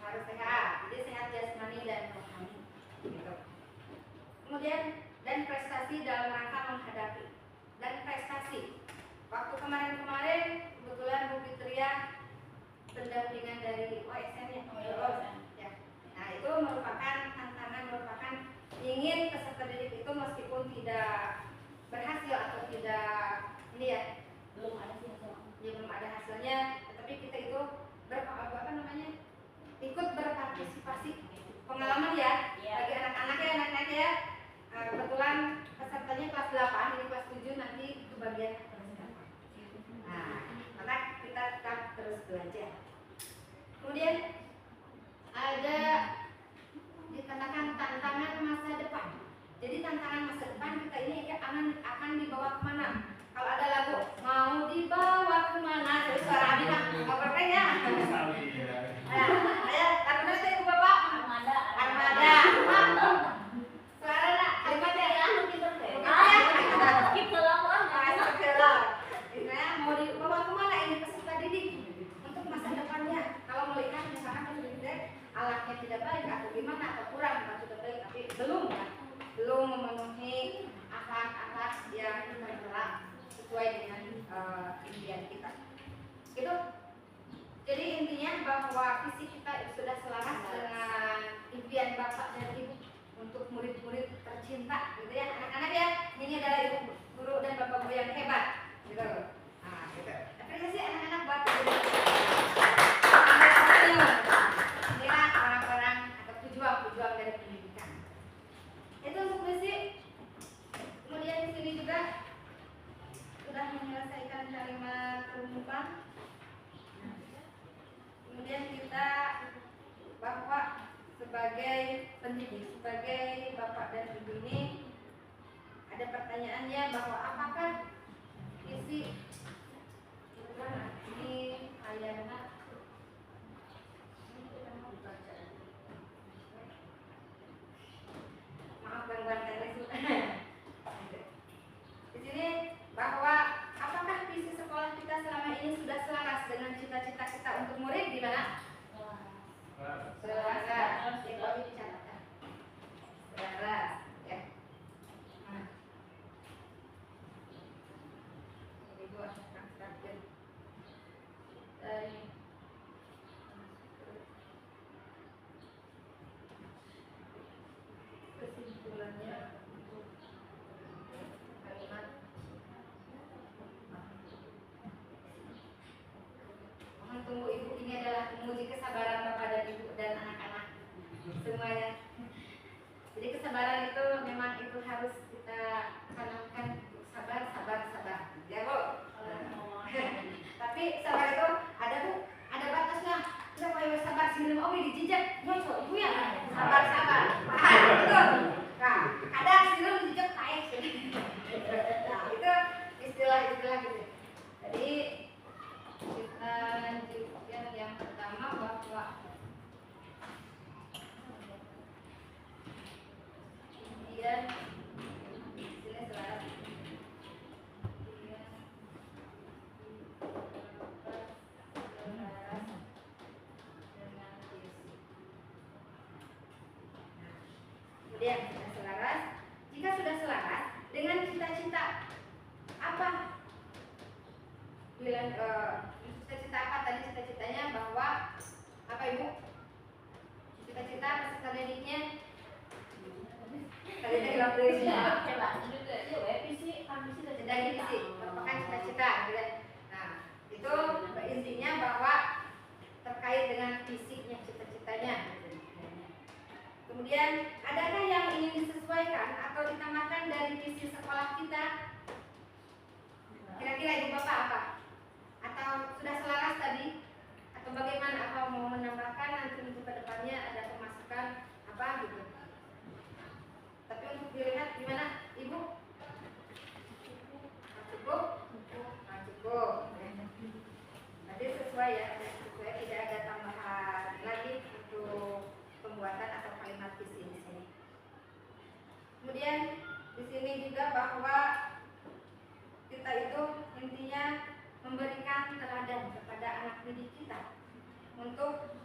Harus sehat. Jadi sehat jasmani dan rohani. Gitu. Kemudian dan prestasi dalam rangka menghadapi. Dan prestasi. Waktu kemarin-kemarin kebetulan Bu Fitria pendampingan dari OSN ya. Nah, itu merupakan tantangan, merupakan ingin peserta didik itu meskipun tidak berhasil atau tidak ini ya, belum ada hasilnya, tetapi kita itu ikut berpartisipasi. Pengalaman ya, bagi anak-anak ya, kebetulan pesertanya kelas 8, ini kelas 7, nanti kebagian kelas 8. Nah, karena kita tetap terus belajar. Kemudian ada dikatakan tantangan masa depan. Jadi tantangan masa depan kita ini akan dibawa kemana? Kalau ada lagu mau dibawa kemana, terus suara Abi ini adalah ibu guru dan bapak guru yang hebat, gitu. Nah, gitu. Apresiasi anak-anak buat inilah orang-orang atau pejuang-pejuang dari pendidikan. Itu untuk misi. Kemudian di sini juga sudah menyelesaikan kalimat rumusan. Kemudian kita bahwa sebagai pendidik, sebagai bapak dan ibu ini ada pertanyaannya bahwa apakah isi ini ayat maaf gangguan teknis. Di sini bahwa apakah visi sekolah kita selama ini sudah selaras dengan cita-cita kita untuk murid di mana? Selaras. Itu dicatatkan. Selaras, ya. Nah. Ini gua terakhir. Dari kesimpulannya untuk kalimat mohon tunggu ibu, ini adalah menguji kesabaran bapak dan ibu dan anak-anak semuanya. Jadi kesabaran itu memang itu harus kita tanamkan, sabar ya bu. Tapi sabar itu ada bu, ada batasnya. Kita kalau sabar sini mau dijijak, nyocok ibu ya. Sabar. Betul. Nah, kadang sini dijijak kayak sini. Nah, itu istilah-istilah gitu. Jadi kita lanjutkan yang pertama bahwa kemudian sini selaras kemudian sudah selaras. Jika sudah selaras dengan cita-cita apa? Bilang cita-cita apa tadi? Cita-citanya bahwa apa ibu? Cita-cita peserta didiknya tadi bilang visi, merupakan cita-cita, gitu ya. Nah, itu intinya bahwa terkait dengan visinya, cita-citanya. Kemudian, adakah yang ingin disesuaikan atau ditambahkan dari visi sekolah kita? Kira-kira ibu bapak apa? Atau sudah selaras tadi? Atau bagaimana? Atau mau menambahkan nanti untuk kedepannya ada pemasukan apa gitu? Tapi untuk dilihat gimana, ibu? Cukup. Nanti sesuai ya, sesuai, tidak ada tambahan lagi untuk pembuatan atau kalimat visi di sini. Kemudian di sini juga bahwa kita itu intinya memberikan teladan kepada anak didik kita untuk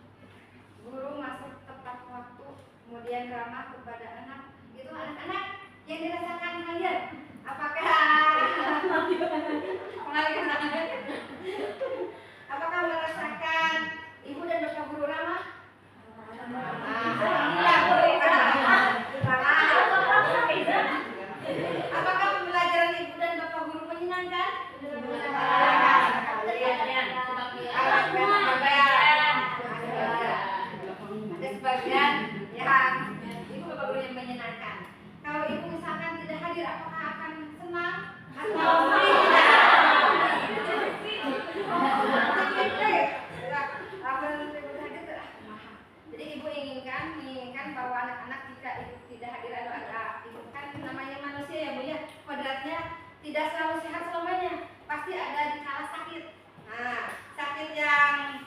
guru masuk tepat waktu, kemudian ramah kepada anak. Itu anak-anak yang dirasakan kalian, apakah apakah merasakan ibu dan bapak guru ramah? Apakah pembelajaran ibu dan bapak guru menyenangkan? Ada sebagian yang ibu bapak guru yang menyenangkan. Kalau ibu misalkan tidak hadir, apakah akan senang atau jadi ibu menginginkan bahwa anak-anak jika ibu tidak hadir atau ibu kan namanya manusia ya bu ya, kodratnya tidak selalu sehat selamanya, pasti ada di kala sakit. Nah, sakit yang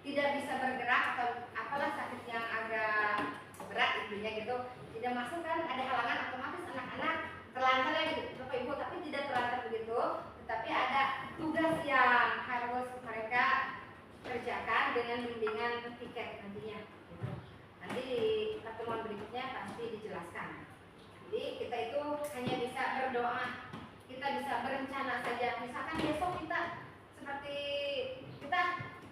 tidak bisa bergerak atau apalah sakit yang agak berat intinya gitu, tidak masuk kan, ada halangan, otomatis anak-anak terlantar ya gitu bapak ibu, tapi tidak terlantar begitu, tetapi ada tugas yang harus mereka kerjakan dengan bimbingan tiket nantinya gitu. Nanti di pertemuan berikutnya pasti dijelaskan. Jadi kita itu hanya bisa berdoa, kita bisa berencana saja. Misalkan besok kita seperti kita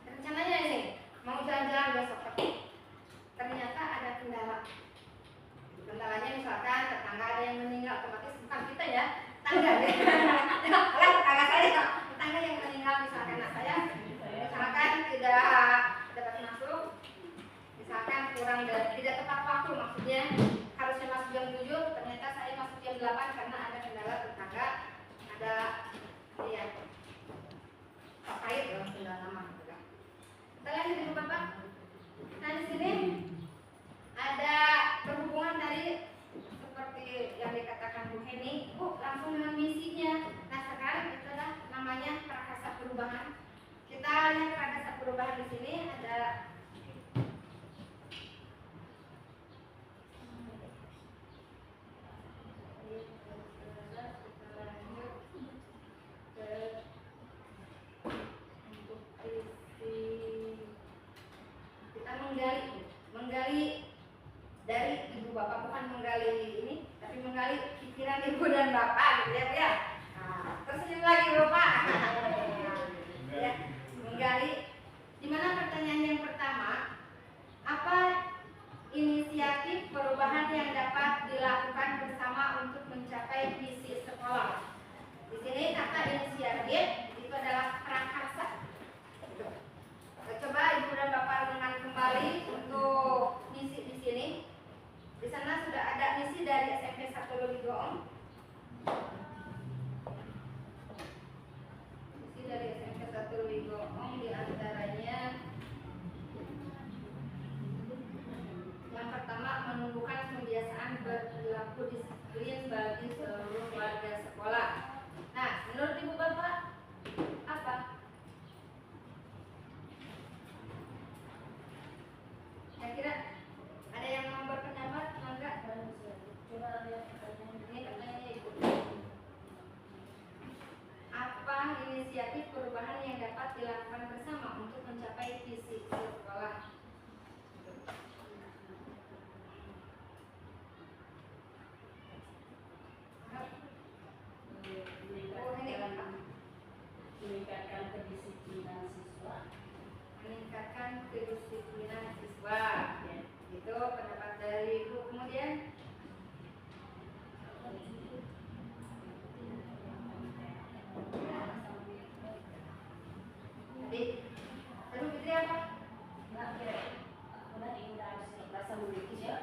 rencananya ini mau jalan-jalan besok, tapi ternyata ada kendala. Kendalanya misalkan tetangga ada yang meninggal, otomatis bukan kita ya, tetangga ya. Tetangga saya, tetangga yang meninggal misalkan anak saya, misalkan tidak dapat masuk, misalkan kurang dari tidak tepat waktu, maksudnya harusnya masuk jam 7, ternyata saya masuk jam 8 karena ada kendala tetangga, ada ya terkait dengan kendala nama gitu kan. Kita lanjut Ibu Bapak. Nah di sini ada berhubungan tadi seperti yang dikatakan Bu Heni, langsung dengan misinya. Nah sekarang itu adalah namanya prakasa perubahan. Kita lihat prakasa perubahan di sini ada menggali dari ibu bapak, bukan menggali ini, tapi menggali pikiran ibu dan bapak gitu ya Bu ya. Nah, tersenyum lagi bapak. Ya, menggali. Dimana pertanyaan yang pertama, apa inisiatif perubahan yang dapat dilakukan bersama untuk mencapai visi sekolah? Di sini kata inisiatif itu adalah prakarsa. Coba ibu dan bapak renungan kembali untuk misi di sini. Di sana sudah ada misi dari SMP 1 Luligoong. Misi dari SMP 1 Luligoong di antaranya yang pertama menumbuhkan kebiasaan berperilaku disiplin bagi seluruh warga sekolah. Nah, menurut ibu bapak apa? Kira-kira ada yang mau berpendapat? Enggak? Coba lihat pertanyaan ini, pertanyaannya Ibu. Apa inisiatif perubahan yang dapat dilakukan bersama untuk mencapai visi sekolah? Meningkatkan kedisiplinan siswa. Meningkatkan kedisiplinan siswa. Ya, itu pendapat dari Ibu. Kemudian tadi Fitri apa? Rasa memiliki ya,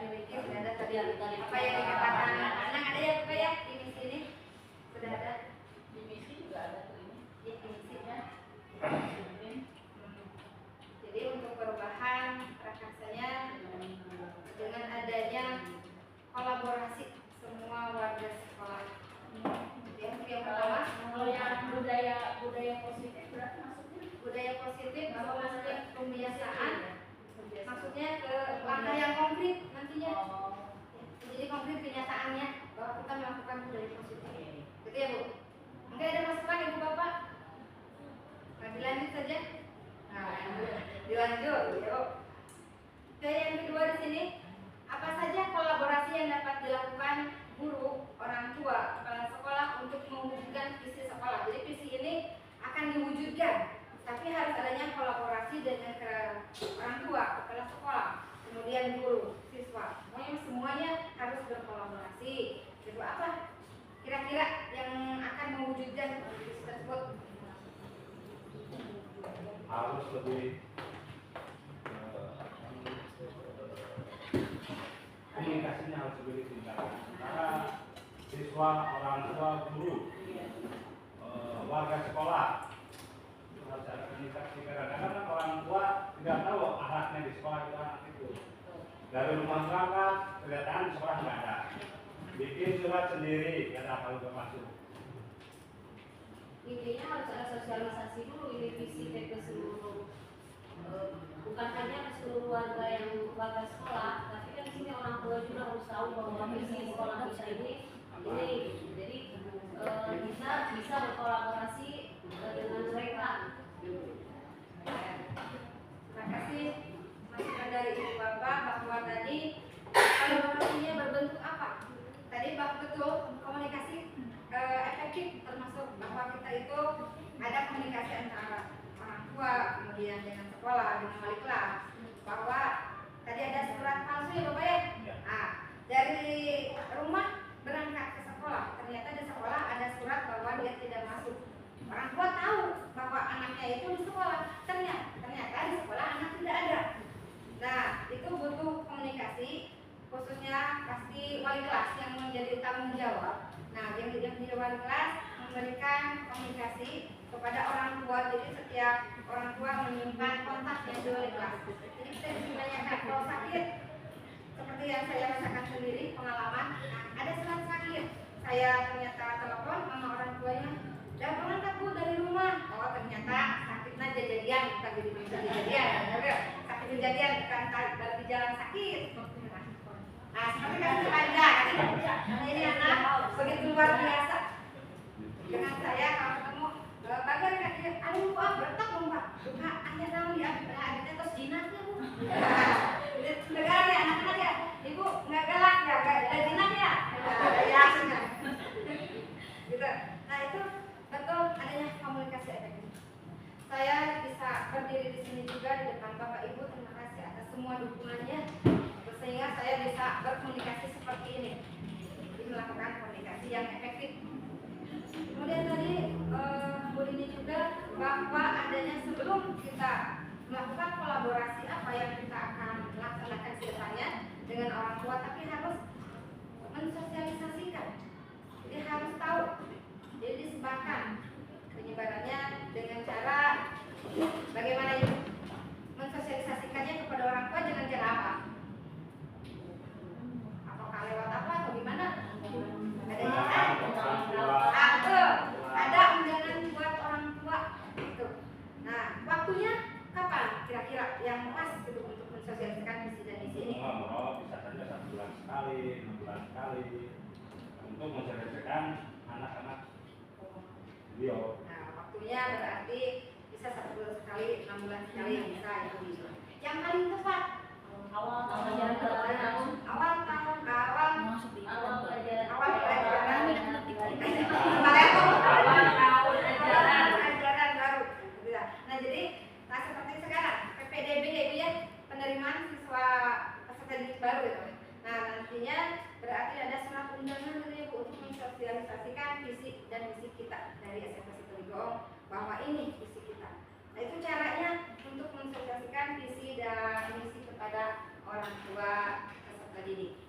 Memiliki sudah ada tadi apa yang dikatakan anak ada ya Pak ya di sini sudah ada. di misi juga ada tuh ini. Di misinya. Jadi untuk perubahan prakarsanya dengan adanya kolaborasi semua warga sekolah. Yang pertama, Kalau yang budaya positif berarti maksudnya budaya positif bahwa maksudnya pembiasaan, maksudnya ke langkah yang konkret nantinya. Jadi konkret kenyataannya bahwa kita melakukan budaya positif. Gitu ya Bu. Mungkin ada masukan Ibu Bapak? Nah, dilanjut saja. Nah, dilanjut, yuk. Oke, yang kedua di sini, apa saja kolaborasi yang dapat dilakukan guru, orang tua, kepala sekolah untuk mewujudkan visi sekolah. Jadi visi ini akan diwujudkan, tapi harus adanya kolaborasi dengan orang tua, kepala sekolah, kemudian guru, siswa. Semuanya harus berkolaborasi. Jadi apa kira-kira yang akan mewujudkan visi tersebut? Harus lebih komunikasinya harus lebih ditingkatkan antara siswa, orang tua, guru, warga sekolah. Itu harus ada komunikasi. Kadang-kadang orang tua tidak tahu arahnya di sekolah itu anak itu. Dari rumah berangkat, kelihatan di sekolah nggak ada. Bikin surat sendiri, nggak tahu kalau masuk. intinya harus ada sosialisasi dulu ini visi ke seluruh bukan hanya ke seluruh warga sekolah, tapi kan di sini orang tua juga harus tahu bahwa visi sekolah kita ini jadi bisa berkolaborasi dengan mereka. Terima kasih masukan dari Ibu Bapak bahwa tadi kolaborasinya berbentuk apa? Tadi bahwa betul komunikasi efektif, termasuk bahwa kita itu ada komunikasi antara orang tua, kemudian dengan sekolah, dengan wali kelas, bahwa tadi ada surat palsu ya Bapak ya? Nah, dari rumah berangkat ke sekolah, ternyata di sekolah ada surat bahwa dia tidak masuk. Orang tua tahu bahwa anaknya itu di sekolah, ternyata di sekolah anak tidak ada. Nah, itu butuh komunikasi, khususnya pasti wali kelas yang menjadi tanggung jawab. Nah, yang di wali kelas memberikan komunikasi kepada orang tua. Jadi setiap orang tua menyimpan kontaknya di wali kelas. Jadi kita ditanyakan kalau sakit, seperti yang saya rasakan sendiri pengalaman. Nah, ada surat sakit, saya ternyata telepon sama orang tuanya, udah berangkat Bu dari rumah. Oh ternyata sakitnya jadian, bukan jadi kejadian. Sakit kejadian bukan baru di jalan sakit. Nah seperti kasus Anda, ini anak begitu luar biasa. Dengan saya kalau ketemu bagar kan dia, aduh Pak bertak dong Pak, buka hanya tahu ya, adiknya terus jinatnya Bu. Negara ya anak-anak ya, Ibu nggak galak ya, nggak ada jinak ya. Ya gitu. Nah itu betul adanya komunikasi efektif. Saya bisa berdiri di sini juga di depan Bapak Ibu, terima kasih atas semua dukungannya sehingga saya bisa berkomunikasi seperti ini. Jadi melakukan komunikasi yang efektif. Kemudian tadi Bu Dini juga bahwa adanya sebelum kita melakukan kolaborasi apa yang kita akan laksanakan ke depannya dengan orang tua, tapi harus mensosialisasikan. Jadi harus tahu. Jadi disebarkan penyebarannya dengan cara bagaimana Ibu mensosialisasikannya kepada orang tua dengan cara apa? Apakah lewat apa atau gimana? Ada undangan buat orang tua gitu. Nah, waktunya kapan kira-kira yang pas gitu untuk mensosialisasikan visi dan misi ini? Bisa saja 1 bulan sekali, 6 bulan sekali untuk mensosialisasikan anak-anak beliau. Nah, waktunya berarti bisa 1 bulan sekali, 6 bulan sekali bisa itu. Yang paling tepat awal tahun pelajaran awal ajaran baru. Nah jadi, seperti sekarang PPDB ya Ibu ya, penerimaan siswa peserta didik baru itu. Nah nantinya berarti ada surat undangan dari Ibu untuk mensosialisasikan visi dan misi kita dari SMP Situligong bahwa ini visi kita. Nah itu caranya untuk mensosialisasikan visi dan misi kepada orang tua peserta didik.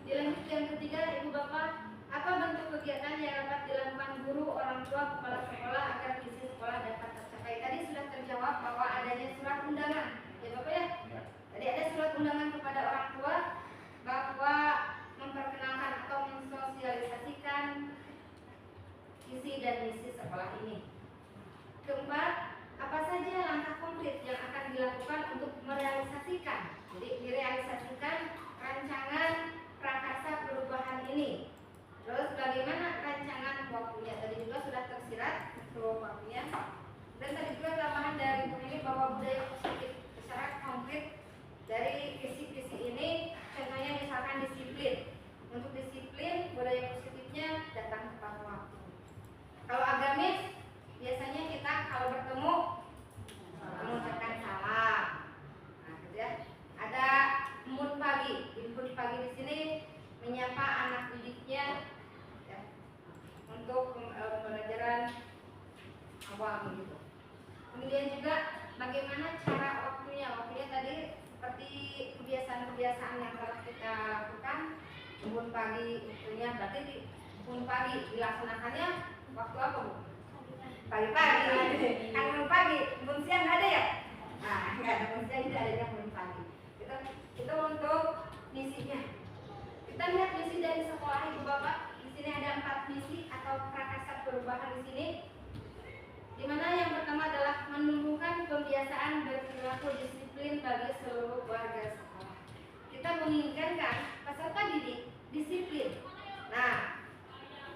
Dilanjut yang ketiga, Ibu Bapak, apa bentuk kegiatan yang dapat dilakukan guru, orang tua, kepala sekolah agar visi sekolah dapat tercapai? Tadi sudah terjawab bahwa adanya surat undangan, ya Bapak ya? Tadi ada surat undangan kepada orang tua bahwa memperkenalkan atau mensosialisasikan visi dan misi sekolah ini. Keempat, apa saja langkah konkret yang akan dilakukan untuk merealisasikan? Jadi direalisasikan rancangan prakarsa perubahan ini. Terus bagaimana rancangan waktunya? Tadi juga sudah tersirat untuk waktunya. Dan tadi juga tambahan dari Bu ini bahwa budaya positif secara konkret dari visi-visi ini, contohnya misalkan disiplin. Untuk disiplin, budaya positifnya datang tepat waktu. Kalau agamis, biasanya kita kalau bertemu mengucapkan salam. Nah, gitu ya. Ada mood pagi. Input pagi di sini menyapa anak didiknya ya, untuk pembelajaran awal begitu. Kemudian juga bagaimana cara waktunya. Waktunya tadi seperti kebiasaan-kebiasaan yang telah kita lakukan. Input pagi itunya berarti di input pagi dilaksanakannya waktu apa Bu? Pagi-pagi. Kan input pagi, input siang ada ya? Nah, enggak ada input siang, tidak ada input pagi. Itu untuk misinya. Kita lihat misi dari sekolah Ibu Bapak. Di sini ada 4 misi atau prakarsa perubahan di sini. Di mana yang pertama adalah menumbuhkan kebiasaan berperilaku disiplin bagi seluruh warga sekolah. Kita menginginkan peserta didik disiplin. Nah,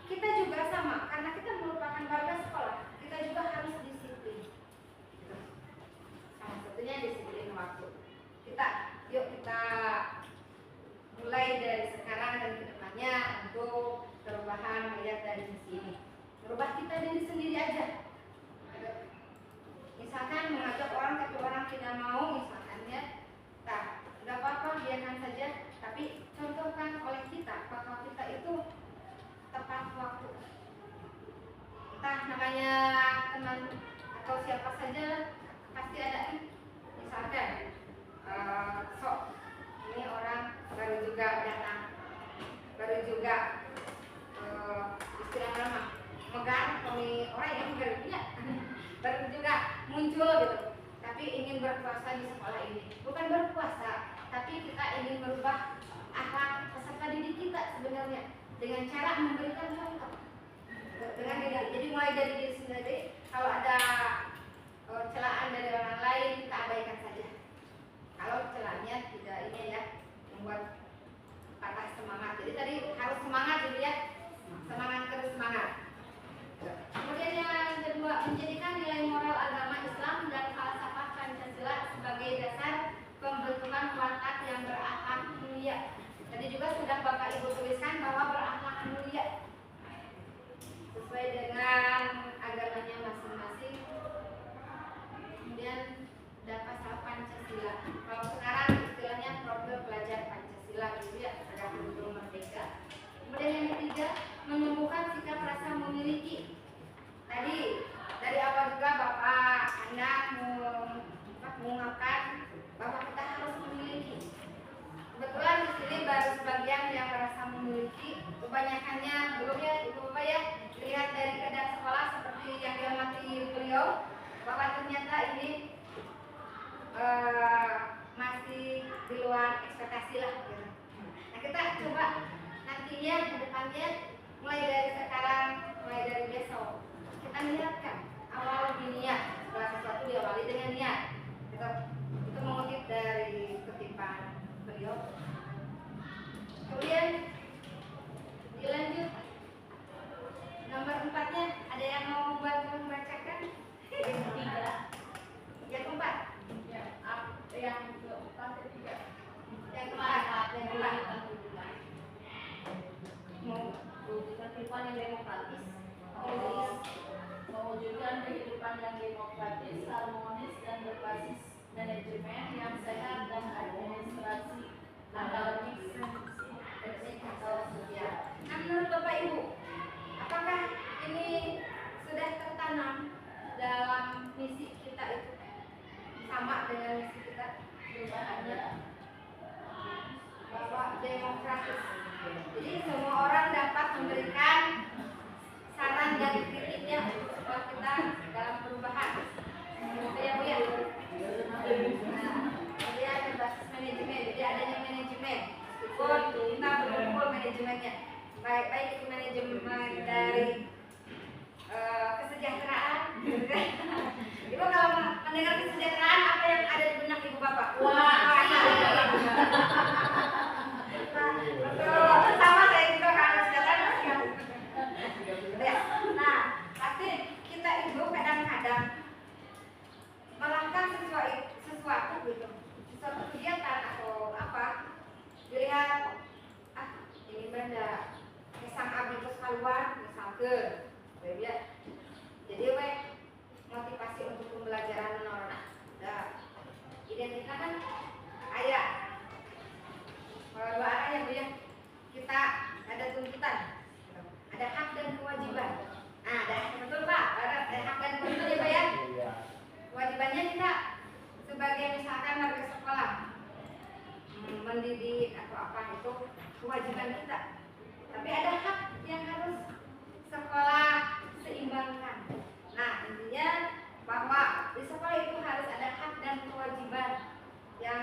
kita juga sama karena kita merupakan warga sekolah. Kita juga harus disiplin. Salah satunya disiplin waktu. Yuk kita mulai dari sekarang dan kedepannya untuk perubahan melihat dari misi ini. Merubah kita diri sendiri aja. Misalkan mengajak orang tapi orang tidak mau, misalkan ya, tak, tidak apa-apa biarkan saja. Tapi dicontohkan oleh kita bahwa kita itu tepat waktu. Entah namanya teman atau siapa saja pasti ada kan, misalkan sok ini orang baru juga datang, baru juga istilahnya mah megang orang yang baru punya baru juga muncul gitu, tapi ingin berpuasa di sekolah ini. Bukan berpuasa, tapi kita ingin merubah akhlak peserta didik kita sebenarnya dengan cara memberikan contoh dengan diri. Jadi mulai dari diri sendiri. Kalau ada celaan dari orang lain kita abaikan saja. Kalau celaannya tidak ini ya membuat patah semangat. Jadi tadi harus semangat gitu ya, semangat terus semangat. Kemudian yang kedua, menjadikan nilai moral agama Islam dan falsafah Pancasila sebagai dasar pembentukan watak yang berakhlak mulia. Tadi juga sudah Bapak Ibu tuliskan bahwa berakhlak mulia sesuai dengan agamanya masing-masing. Kemudian ada pasal Pancasila. Kalau sekarang istilahnya profil pelajar Pancasila gitu ya, ada kurikulum merdeka. Kemudian yang ketiga, menumbuhkan sikap rasa memiliki. Tadi dari awal juga Bapak Anda mengungkapkan bahwa kita harus memiliki. Kebetulan di sini baru sebagian yang merasa memiliki, kebanyakannya belum ya Ibu Bapak ya. Lihat dari keadaan sekolah seperti yang diamati beliau, bahwa ternyata ini masih di luar ekspektasi lah gitu. Nah kita coba nantinya ke depannya mulai dari sekarang, mulai dari besok kita niatkan awal niat, segala sesuatu diawali dengan niat. Itu mengutip dari kutipan beliau. Kemudian dilanjut nomor 4-nya, ada yang mau membantu membacakan? Yang ketiga, yang keempat, yang keempat ketiga, yang keempat, yang keempat. Mewujudkan kehidupan yang demokratis, mewujudkan kehidupan yang demokratis, harmonis dan berbasis manajemen yang sehat dan administrasi akademis atau sosial. Nah, menurut Bapak Ibu, apakah ini sudah tertanam dalam misi kita itu sama dengan misi kita? Perubahannya bahwa demokratis. Jadi semua orang dapat memberikan saran dan kritiknya buat kita dalam perubahan. Gitu ya Bu ya. Nah, kemudian berbasis manajemen. Jadi adanya manajemen. Meskipun kita berkumpul manajemennya. Baik itu manajemen dari kesejahteraan. Ibu kalau mendengar kesejahteraan, apa yang ada di benak Ibu Bapak? Wah, betul, sama saya juga kalau kesejahteraan. Nah, pasti kita itu kadang-kadang melakukan sesuatu gitu, sesuatu kegiatan atau apa, dilihat ini benda misal abdi terus keluar misalkan ya. Jadi motivasi untuk pembelajaran menolak. Nah, identitas kan ayat dua arah ya Bu ya. Kita ada tuntutan, ada hak dan kewajiban. Nah, ada betul Pak, ada hak dan kewajiban ya Pak ya. Kewajibannya kita sebagai misalkan warga sekolah mendidik atau apa itu kewajiban kita. Tapi ada hak yang harus sekolah seimbangkan. Nah, intinya bahwa di sekolah itu harus ada hak dan kewajiban yang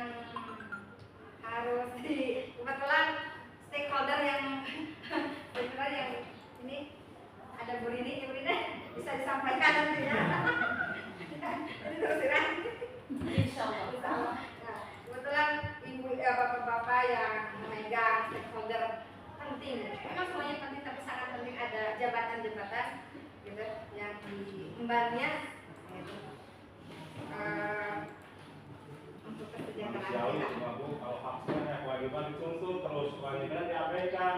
harus kebetulan stakeholder yang benar yang ini ada Bu Rini, bisa disampaikan nanti ya. Ini terus terang. Insyaallah. Nah, kebetulan ibu bapak-bapak yang memegang stakeholder penting. Memang semuanya penting, tapi sangat penting ada jabatan-jabatan gitu yang diembannya gitu. Untuk kesejahteraan kita. Kalau haknya kewajiban dituntut terus kewajiban diabaikan.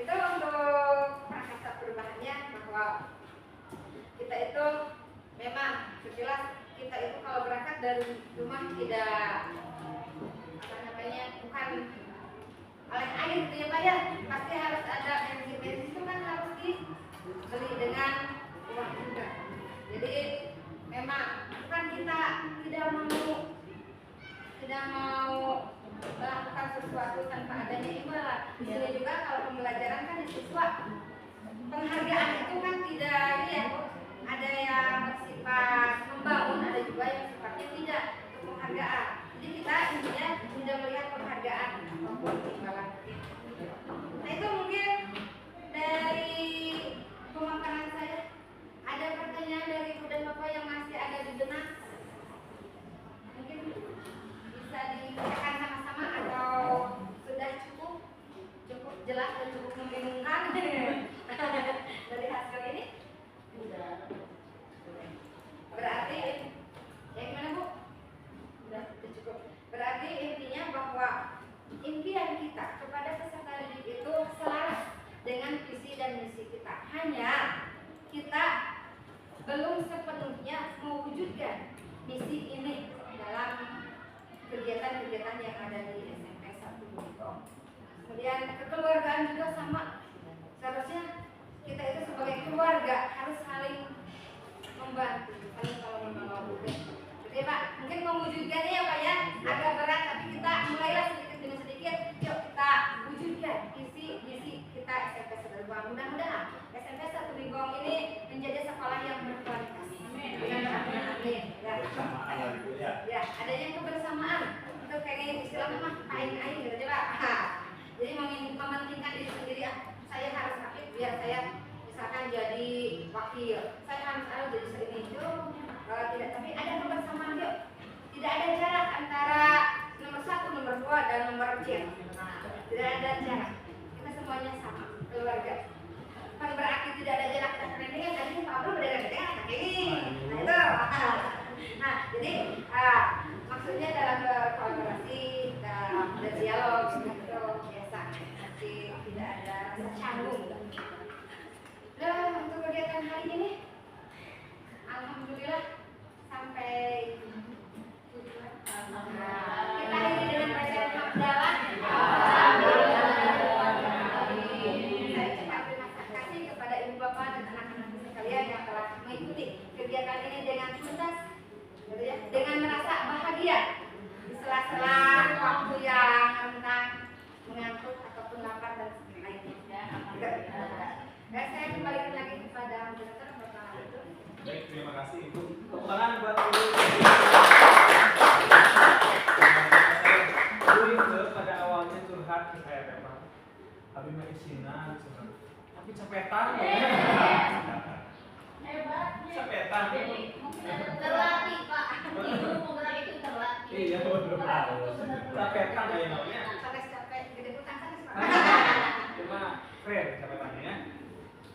Itu untuk prakasa perubahan. kita itu kalau berangkat dari rumah tidak apa namanya, bukan oleh air gitu ya Pak ya, pasti harus ada bensin itu kan harus dibeli dengan uang juga. Jadi memang bukan kita tidak mau melakukan sesuatu tanpa adanya imbalan. Di sini juga kalau pembelajaran kan di siswa, penghargaan itu kan tidak ya, ada yang bersifat membangun, ada juga yang sifatnya tidak, untuk penghargaan. Jadi kita intinya tidak melihat penghargaan ataupun imbalan. Nah itu mungkin dari pemaparan saya. Ada pertanyaan dari Ibu dan Bapak yang masih ada di benak? Mungkin bisa dibacakan sama-sama atau sudah cukup jelas dan cukup membingungkan dari hasil ini? Berarti ya gimana Bu? Sudah cukup. Berarti intinya bahwa impian kita kepada peserta didik itu selaras dengan visi dan misi kita. Hanya kita belum sepenuhnya mewujudkan misi ini dalam kegiatan-kegiatan yang ada di SMP 1 Bumikom. Kemudian kekeluargaan juga sama. Seharusnya kita itu sebagai keluarga harus saling membantu, saling tolong menolong. Oke Pak, mungkin mewujudkannya ya Pak ya, agak berat, tapi kita mulailah sedikit demi sedikit. Yuk kita wujudkan visi kita SMP 1 Bumikom. Mudah-mudahan SMP 1 Bumikom ini menjadi sekolah yang berkualitas. Amin. Ya, adanya kebersamaan. Itu kayak istilahnya mah aing gitu Pak. Jadi mementingkan diri sendiri, saya harus aktif biar saya misalkan jadi wakil, saya harus jadi ini. Tidak, tapi ada kebersamaan yuk. Tidak ada jarak antara nomor 1, nomor 2 dan nomor C. Tidak ada jarak. Kita semuanya sama, keluarga. Bukan berarti tidak ada jarak dan ini kan tadi Pak Abdul beda dengan ini. Nah itu. Nah jadi maksudnya dalam kolaborasi, dalam berdialog itu biasa. Nanti tidak ada rasa canggung. Nah untuk kegiatan hari ini, alhamdulillah sampai kita akhiri dengan bacaan hamdalah. Bapak dan anak-anak sekalian yang telah mengikuti kegiatan ini dengan tuntas, dengan merasa bahagia di sela-sela waktu yang rentang, mengantuk ataupun lapar dan sebagainya. Dan saya kembalikan lagi kepada moderator Bapak Abdul. Baik, terima kasih Ibu. Tepuk tangan buat Ibu. Ibu pada awalnya curhat ke saya Pak. Abi mah isina tapi capetan capetan Terlatih Pak, ibu penggerak itu terlatih. iya capetan kayak namanya Capek gede bukan Pak. cuma keren capetannya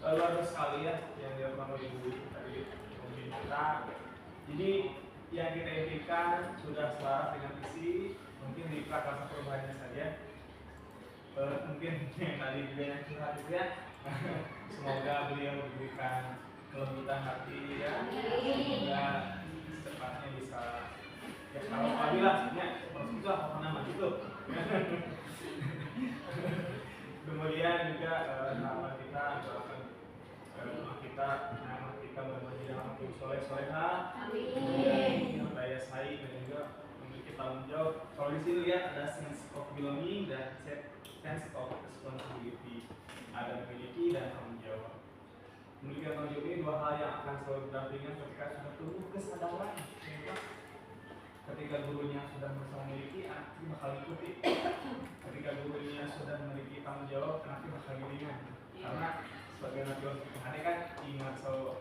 luar biasa sekali ya yang dilakukan oleh ibu tadi mungkin kita. Jadi yang kita impikan sudah selaras dengan visi, mungkin di prakarsa perubahannya saja. Mungkin yang tadi juga yang curhat itu ya. Semoga beliau diberikan kelembutan hati ya. Semoga secepatnya bisa ya kalau alhamdulillah ya seperti itu apa nama gitu. Kemudian juga harapan kita doakan rumah kita benar-benar dalam hidup soleh-soleha. Amin. Daya saing dan juga memiliki tanggung jawab. Kalau di sini lihat ada sense of belonging dan sense of responsibility. Ada memiliki dan tanggung jawab. Memiliki dan tanggung jawab ini dua hal yang akan selalu berdampingan ketika sudah tumbuh kesadaran. Ketika gurunya sudah berusaha memiliki, anak bakal ikuti. Ketika gurunya sudah memiliki tanggung jawab, anak bakal gilingan. Karena sebagai anak yang ada kan ingat so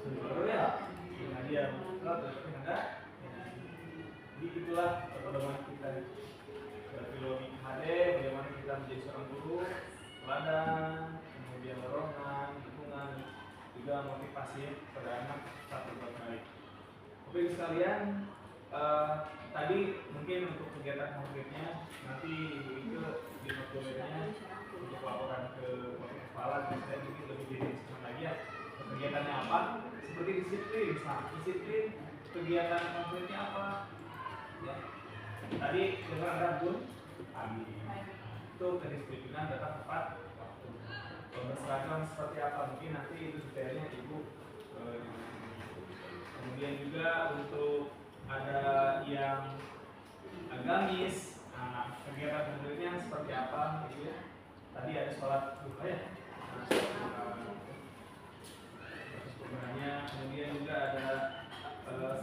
sebenarnya ya, ingat dia betul terus ada. Jadi itulah pedoman kita. Berfilosofi HD, bagaimana kita menjadi seorang guru. Teladan, kemudian dorongan, dukungan, juga motivasi pada anak satu buat baik. Oke sekalian, tadi mungkin untuk kegiatan konkretnya nanti Ibu Ike di dokumennya untuk laporan ke wakil kepala dan saya mungkin lebih detail lagi ya kegiatannya apa. Seperti disiplin, disiplin kegiatan konkretnya apa? Ya. Tadi dengan ada Bun pagi. Itu kedisiplinan data tepat waktu. Berseragam seperti apa mungkin nanti itu detailnya Ibu. Kemudian juga untuk ada yang agamis, nah, kegiatan konkretnya seperti apa gitu ya. Tadi ada sholat duha ya. Sebenarnya kemudian juga ada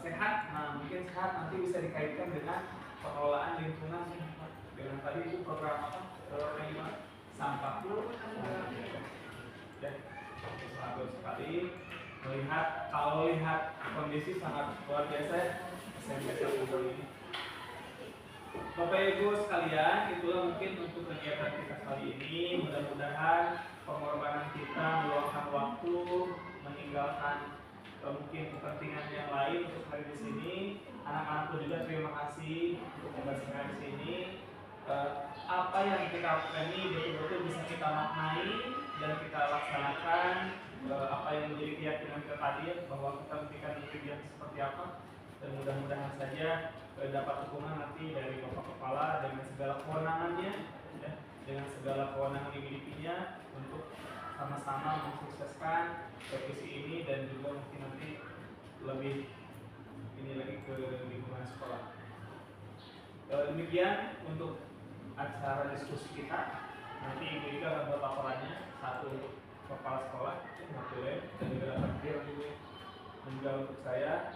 sehat. Nah mungkin sehat nanti bisa dikaitkan dengan pengelolaan lingkungan dengan tadi itu program apa? Sampah. Ya, bagus sekali. Kalau lihat kondisi sangat luar biasa SMP 1 ini. Bapak Ibu sekalian, itulah mungkin untuk kegiatan kita kali ini. Mudah-mudahan pengorbanan kita meluangkan waktu, meninggalkan mungkin kepentingan yang lain untuk hari di sini. Anak-anakku juga terima kasih untuk bersedia di sini. Apa yang kita lakukan ini betul-betul bisa kita maknai dan kita laksanakan. Apa yang menjadi keyakinan kita tadi bahwa kita memberikan kegiatan seperti apa. Dan mudah-mudahan saja dapat dukungan nanti dari Bapak Kepala dengan segala kewenangannya, ya, dengan segala kewenangan yang dimilikinya untuk sama-sama mensukseskan revisi ini dan juga mungkin nanti lebih ini lagi ke lingkungan sekolah. Demikian untuk acara diskusi kita. Nanti Ibu juga akan buat laporannya, satu untuk kepala sekolah, dan juga terakhir juga untuk saya.